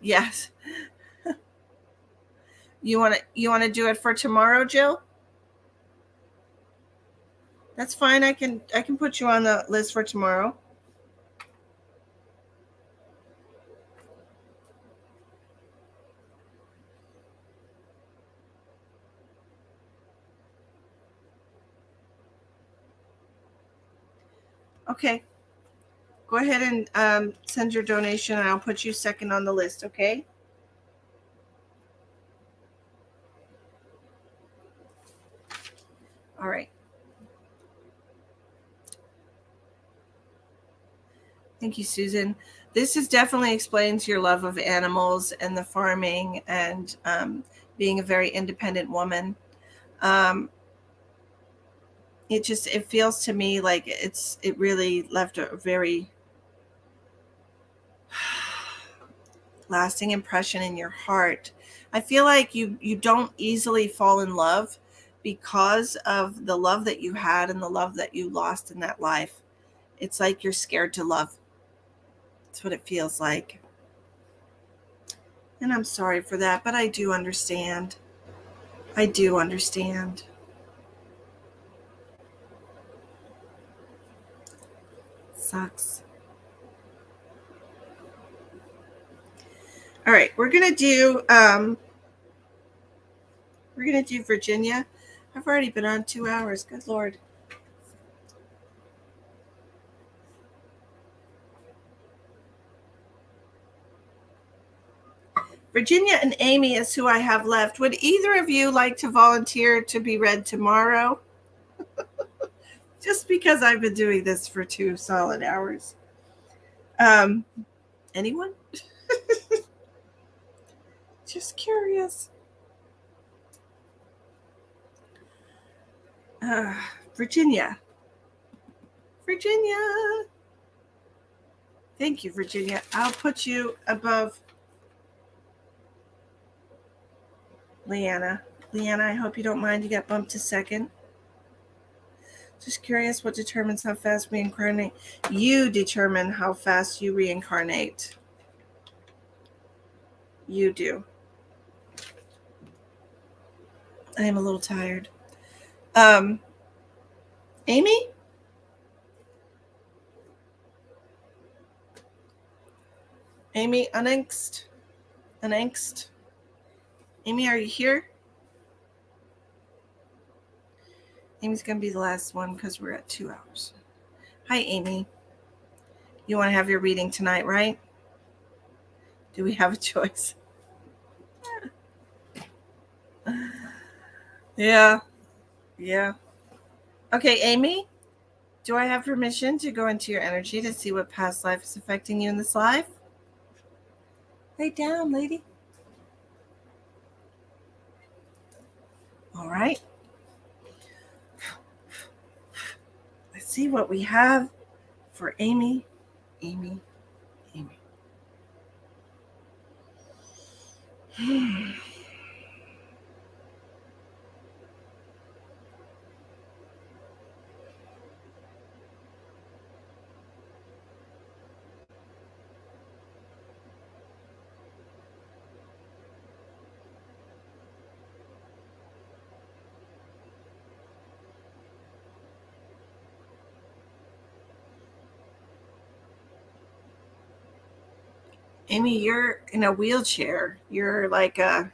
Yes. You want to do it for tomorrow, Jill? That's fine. I can put you on the list for tomorrow. Okay. Go ahead and send your donation, and I'll put you second on the list. Okay. All right. Thank you, Susan. This is definitely explains your love of animals and the farming and being a very independent woman. Um, it feels to me like it really left a very lasting impression in your heart. I feel like you don't easily fall in love because of the love that you had and the love that you lost in that life. It's like you're scared to love. That's what it feels like. And I'm sorry for that, but I do understand. I do understand. sucks. All right, we're gonna do Virginia. I've already been on 2 hours. Good Lord. Virginia and Amy is who I have left. Would either of you like to volunteer to be read tomorrow? Just because I've been doing this for 2 solid hours. Anyone? Just curious. Virginia. Virginia. Thank you, Virginia. I'll put you above Leanna. Leanna, I hope you don't mind. You got bumped to second. Just curious, what determines how fast we reincarnate? You determine how fast you reincarnate. You do. I am a little tired. Amy? Amy, unangst? Unangst? Amy, are you here? Amy's going to be the last one because we're at 2 hours. Hi, Amy. You want to have your reading tonight, right? Do we have a choice? Yeah. Okay, Amy, do I have permission to go into your energy to see what past life is affecting you in this life? Lay down, lady. All right. Let's see what we have for Amy. Amy. Amy, you're in a wheelchair. You're like I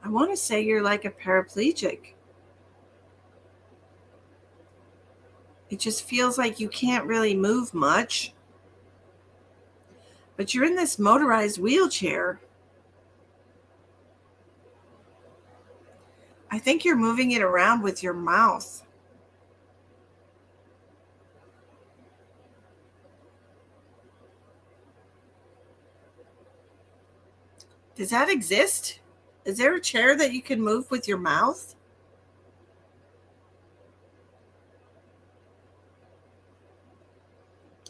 want to say you're like a paraplegic. It just feels like you can't really move much. But you're in this motorized wheelchair. I think you're moving it around with your mouth. Does that exist? Is there a chair that you can move with your mouth?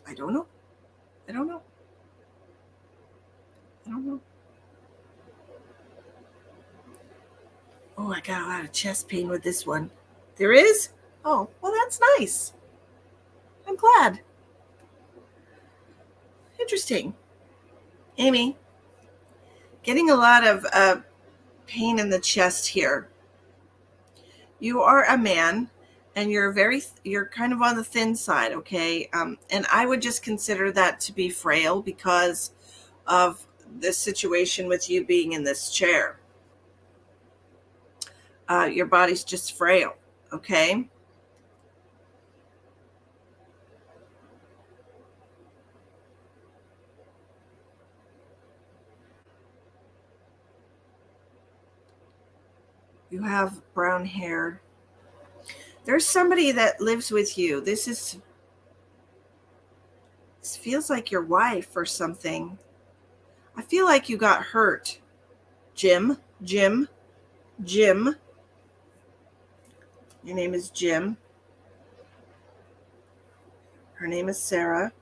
I don't know. Oh, I got a lot of chest pain with this one. There is? Oh, well, that's nice. I'm glad. Interesting. Amy, getting a lot of pain in the chest here. You are a man, and you're kind of on the thin side, okay? And I would just consider that to be frail because of this situation with you being in this chair. Your body's just frail, okay? You have brown hair. There's somebody that lives with you. This feels like your wife or something. I feel like you got hurt. Jim. Your name is Jim. Her name is Sarah.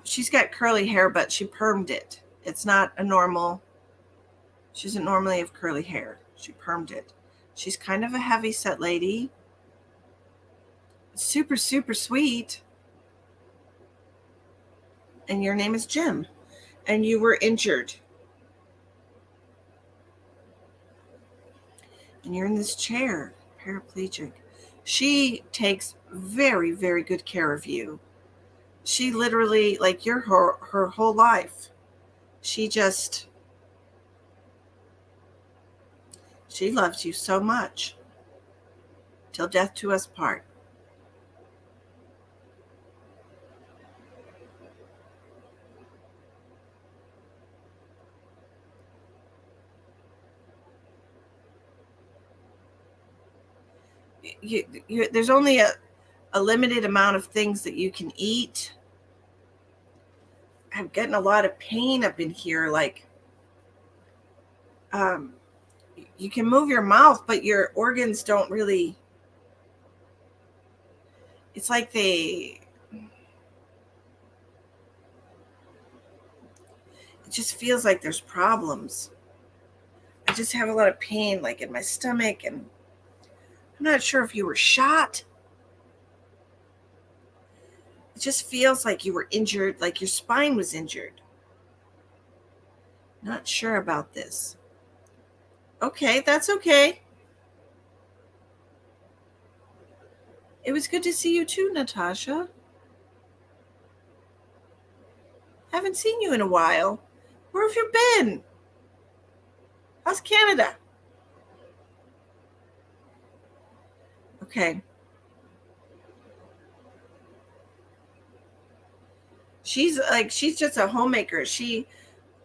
She's got curly hair, but she permed it. It's not a normal. She doesn't normally have curly hair. She permed it. She's kind of a heavy set lady. Super, super sweet. And your name is Jim. And you were injured. And you're in this chair, paraplegic. She takes very, very good care of you. She literally, like, you're her whole life. She loves you so much. Till death do us part. There's only a limited amount of things that you can eat. I'm getting a lot of pain up in here. Like, you can move your mouth, but your organs don't really. It's like it just feels like there's problems. I just have a lot of pain, like in my stomach, and I'm not sure if you were shot. It just feels like you were injured, like your spine was injured. Not sure about this. Okay, that's okay. It was good to see you too, Natasha. Haven't seen you in a while. Where have you been? How's Canada? Okay. She's just a homemaker.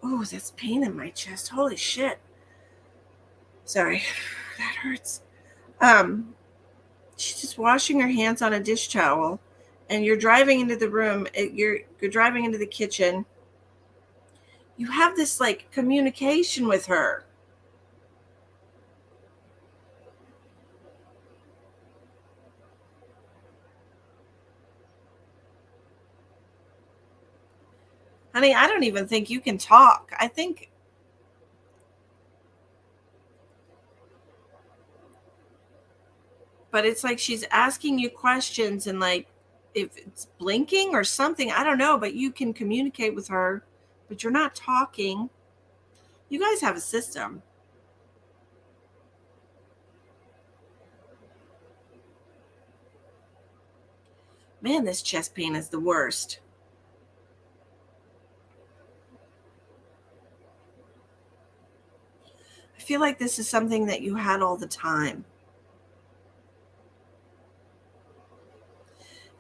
Oh, that's pain in my chest. Holy shit. Sorry. That hurts. She's just washing her hands on a dish towel, and you're driving into the room. You're driving into the kitchen. You have this like communication with her. Honey, I don't even think you can talk. I think but it's like she's asking you questions, and like if it's blinking or something, I don't know, but you can communicate with her, but you're not talking. You guys have a system. Man, this chest pain is the worst. I feel like this is something that you had all the time.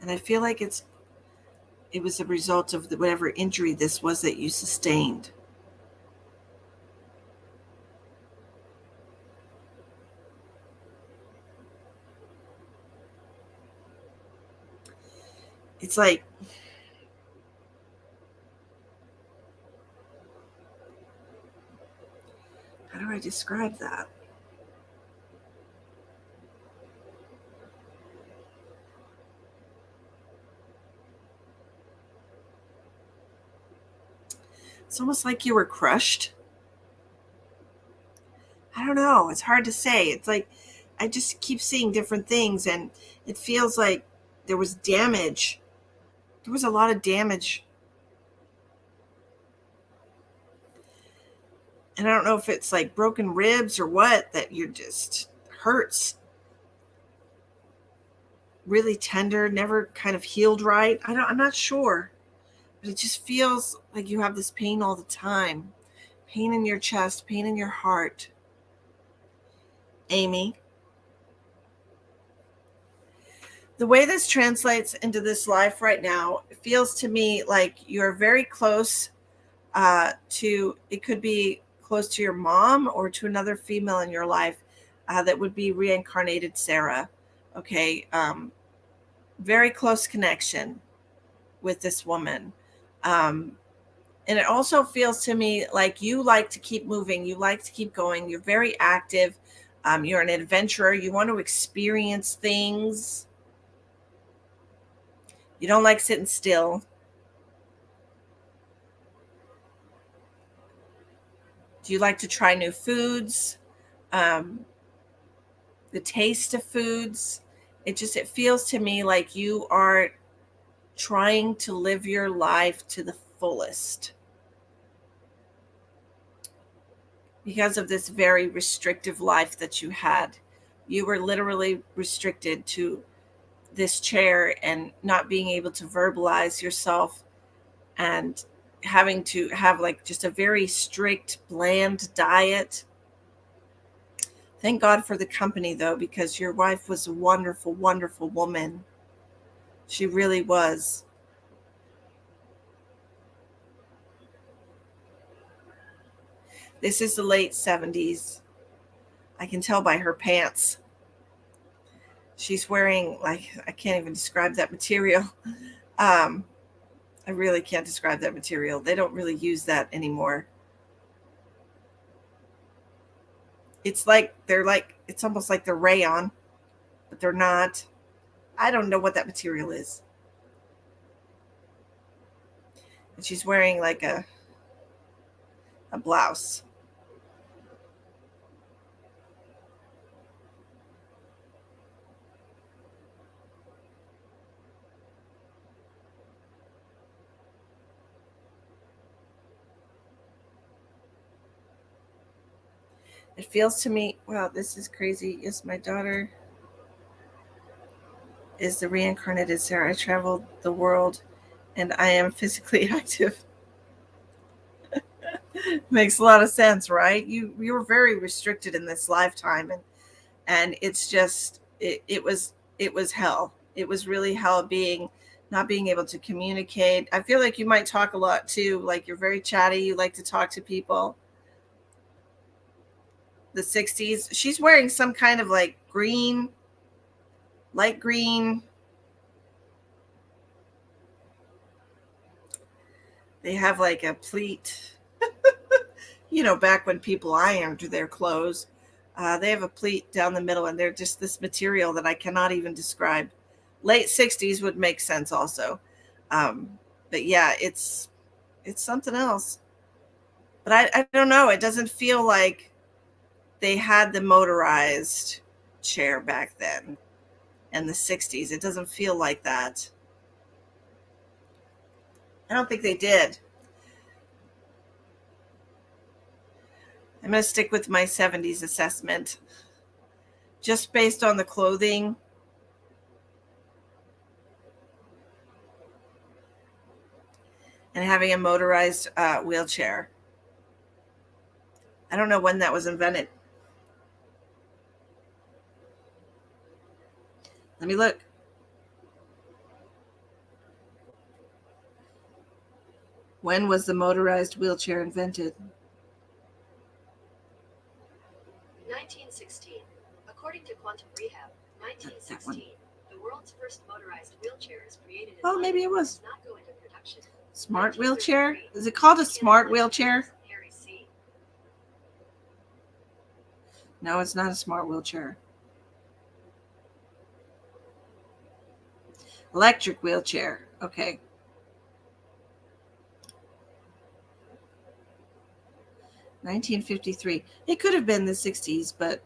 And I feel like it was a result of whatever injury this was that you sustained. It's like, how do I describe that? It's almost like you were crushed. I don't know. It's hard to say. It's like I just keep seeing different things, and it feels like there was damage. There was a lot of damage. And I don't know if it's like broken ribs or what, that you're just hurts. Really tender, never kind of healed right. I'm not sure. But it just feels like you have this pain all the time. Pain in your chest, pain in your heart. Amy, the way this translates into this life right now, it feels to me like you're very close to, it could be close to your mom or to another female in your life that would be reincarnated Sarah. Okay. Very close connection with this woman. And it also feels to me like you like to keep moving. You like to keep going. You're very active. You're an adventurer. You want to experience things. You don't like sitting still. Do you like to try new foods? The taste of foods. It feels to me like you are trying to live your life to the fullest. because of this very restrictive life that you had. You were literally restricted to this chair and not being able to verbalize yourself and having to have like just a very strict, bland diet. Thank God for the company though, because your wife was a wonderful, wonderful woman. She really was. This is the late 70s. I can tell by her pants. She's wearing, like, I can't even describe that material. I really can't describe that material. They don't really use that anymore. It's like it's almost like they're rayon, but they're not. I don't know what that material is. And she's wearing like a blouse. It feels to me, wow, this is crazy. Yes, my daughter is the reincarnated Sarah. I traveled the world and I am physically active. Makes a lot of sense, right? You were very restricted in this lifetime, and it's just it was hell. It was really hell being not being able to communicate. I feel like you might talk a lot too, like you're very chatty, you like to talk to people. The 60s, she's wearing some kind of like green, light green. They have like a pleat. Back when people ironed their clothes, they have a pleat down the middle, and they're just this material that I cannot even describe. Late 60s would make sense also. But yeah, it's something else. But I don't know. It doesn't feel like they had the motorized chair back then in the 60s. It doesn't feel like that. I don't think they did. I'm going to stick with my 70s assessment. Just based on the clothing. And having a motorized wheelchair. I don't know when that was invented. Let me look. When was the motorized wheelchair invented? 1916. According to Quantum Rehab, 1916. The world's first motorized wheelchair is created in Oh, maybe it was. Not go into production. Smart wheelchair? Is it called a smart wheelchair? Harry C. No, it's not a smart wheelchair. Electric wheelchair. Okay. $1953. It could have been the 60s, but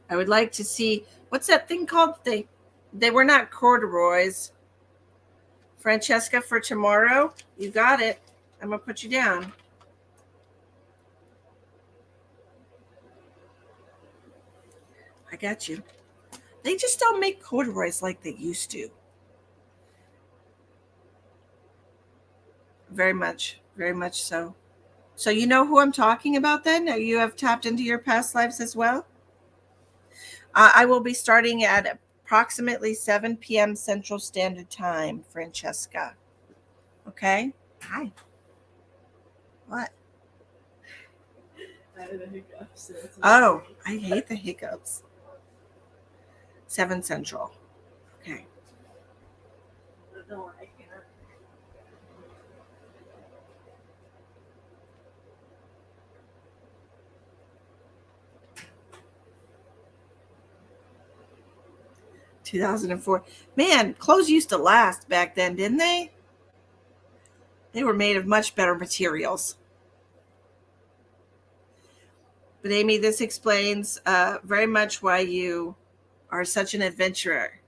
I would like to see, what's that thing called? They were not corduroys. Francesca, for tomorrow, you got it. I'm going to put you down. I got you. They just don't make corduroys like they used to. Very much so. So you know who I'm talking about then? You have tapped into your past lives as well? I will be starting at approximately 7 p.m. Central Standard Time, Francesca. Okay? Hi. What? I had a hiccup. So Oh, I hate the hiccups. 7 Central. Okay. Don't I can't. 2004. Man, clothes used to last back then, didn't they? They were made of much better materials. But Amy, this explains very much why you are such an adventurer.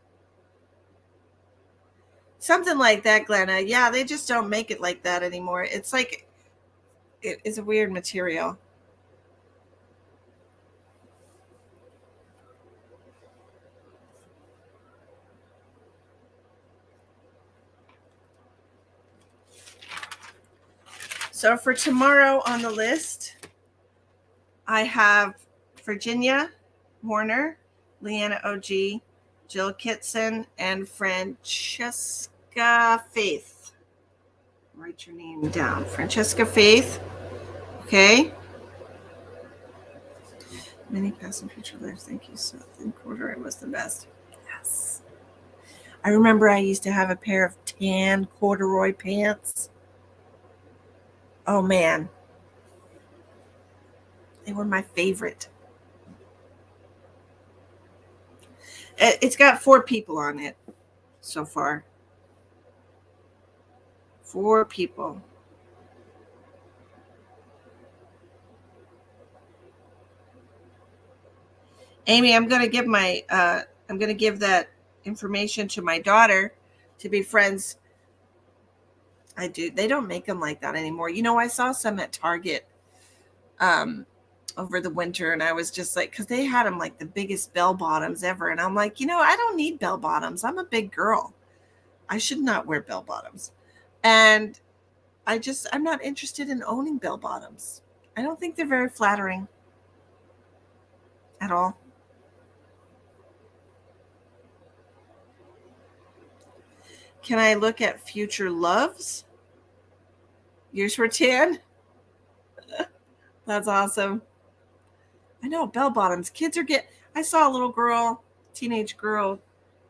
Something like that, Glenna. Yeah, they just don't make it like that anymore. It's like it's a weird material. So for tomorrow on the list, I have Virginia Warner, Leanna OG, Jill Kitson, and Francesca Faith. Write your name down. Francesca Faith. Okay. Many past and future lives. Thank you. So thin corduroy was the best. Yes. I remember I used to have a pair of tan corduroy pants. Oh man. They were my favorite. It's got 4 people on it so far. 4 people. Amy, I'm gonna give that information to my daughter to be friends. I do. They don't make them like that anymore. You know, I saw some at Target over the winter, and I was just like, because they had them like the biggest bell bottoms ever, and I'm like, I don't need bell bottoms. I'm a big girl. I should not wear bell bottoms, and I'm not interested in owning bell bottoms. I don't think they're very flattering at all. Can I look at future loves? Yours were 10? That's awesome. I know, bell bottoms. Kids are I saw a little girl, teenage girl,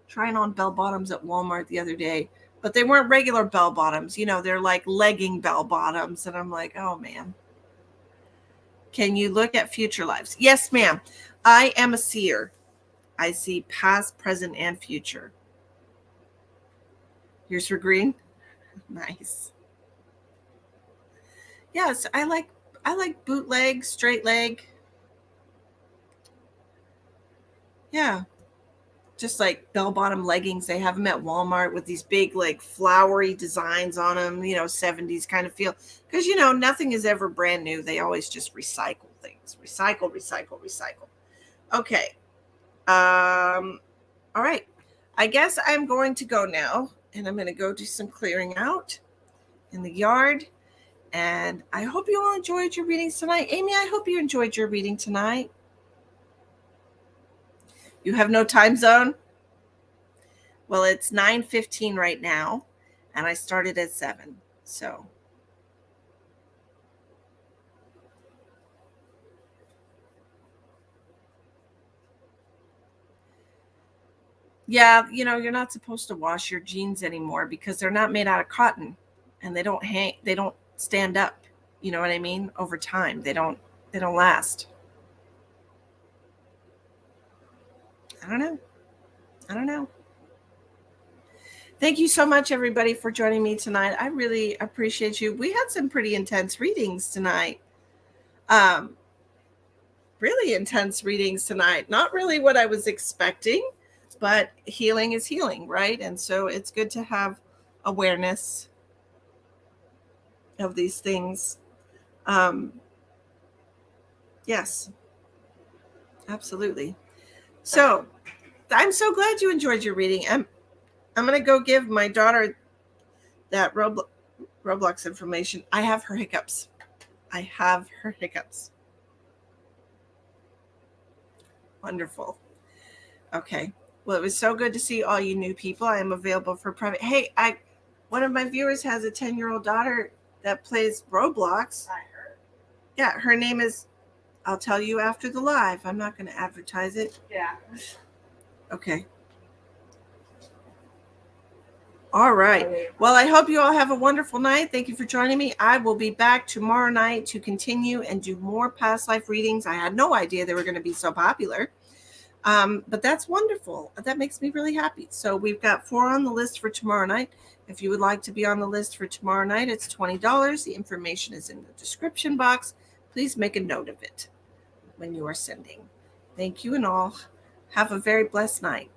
trying on bell bottoms at Walmart the other day, but they weren't regular bell bottoms. They're like legging bell bottoms. And I'm like, oh man. Can you look at future lives? Yes, ma'am. I am a seer. I see past, present, and future. Yours for green? Nice. Yes, I like bootleg, straight leg. Yeah. Just like bell-bottom leggings. They have them at Walmart with these big, like, flowery designs on them, 70s kind of feel. Because, nothing is ever brand new. They always just recycle things. Recycle. Okay. All right. I guess I'm going to go now, and I'm going to go do some clearing out in the yard. And I hope you all enjoyed your readings tonight. Amy, I hope you enjoyed your reading tonight. You have no time zone? Well, it's 9:15 right now, and I started at 7. So yeah, you're not supposed to wash your jeans anymore because they're not made out of cotton, and they don't stand up. You know what I mean? Over time, they don't last. I don't know. Thank you so much, everybody, for joining me tonight. I really appreciate you. We had some pretty intense readings tonight. Really intense readings tonight. Not really what I was expecting, but healing is healing, right? And so it's good to have awareness of these things. Yes, absolutely. So I'm so glad you enjoyed your reading. I'm going to go give my daughter that Roblox information. I have her hiccups. Wonderful. Okay. Well, it was so good to see all you new people. I am available for private. Hey, one of my viewers has a 10-year-old daughter that plays Roblox. I heard. Yeah, her name is, I'll tell you after the live. I'm not going to advertise it. Yeah. Okay. All right. Well, I hope you all have a wonderful night. Thank you for joining me. I will be back tomorrow night to continue and do more past life readings. I had no idea they were going to be so popular. But that's wonderful. That makes me really happy. So we've got 4 on the list for tomorrow night. If you would like to be on the list for tomorrow night, it's $20. The information is in the description box. Please make a note of it when you are sending. Thank you and all. Have a very blessed night.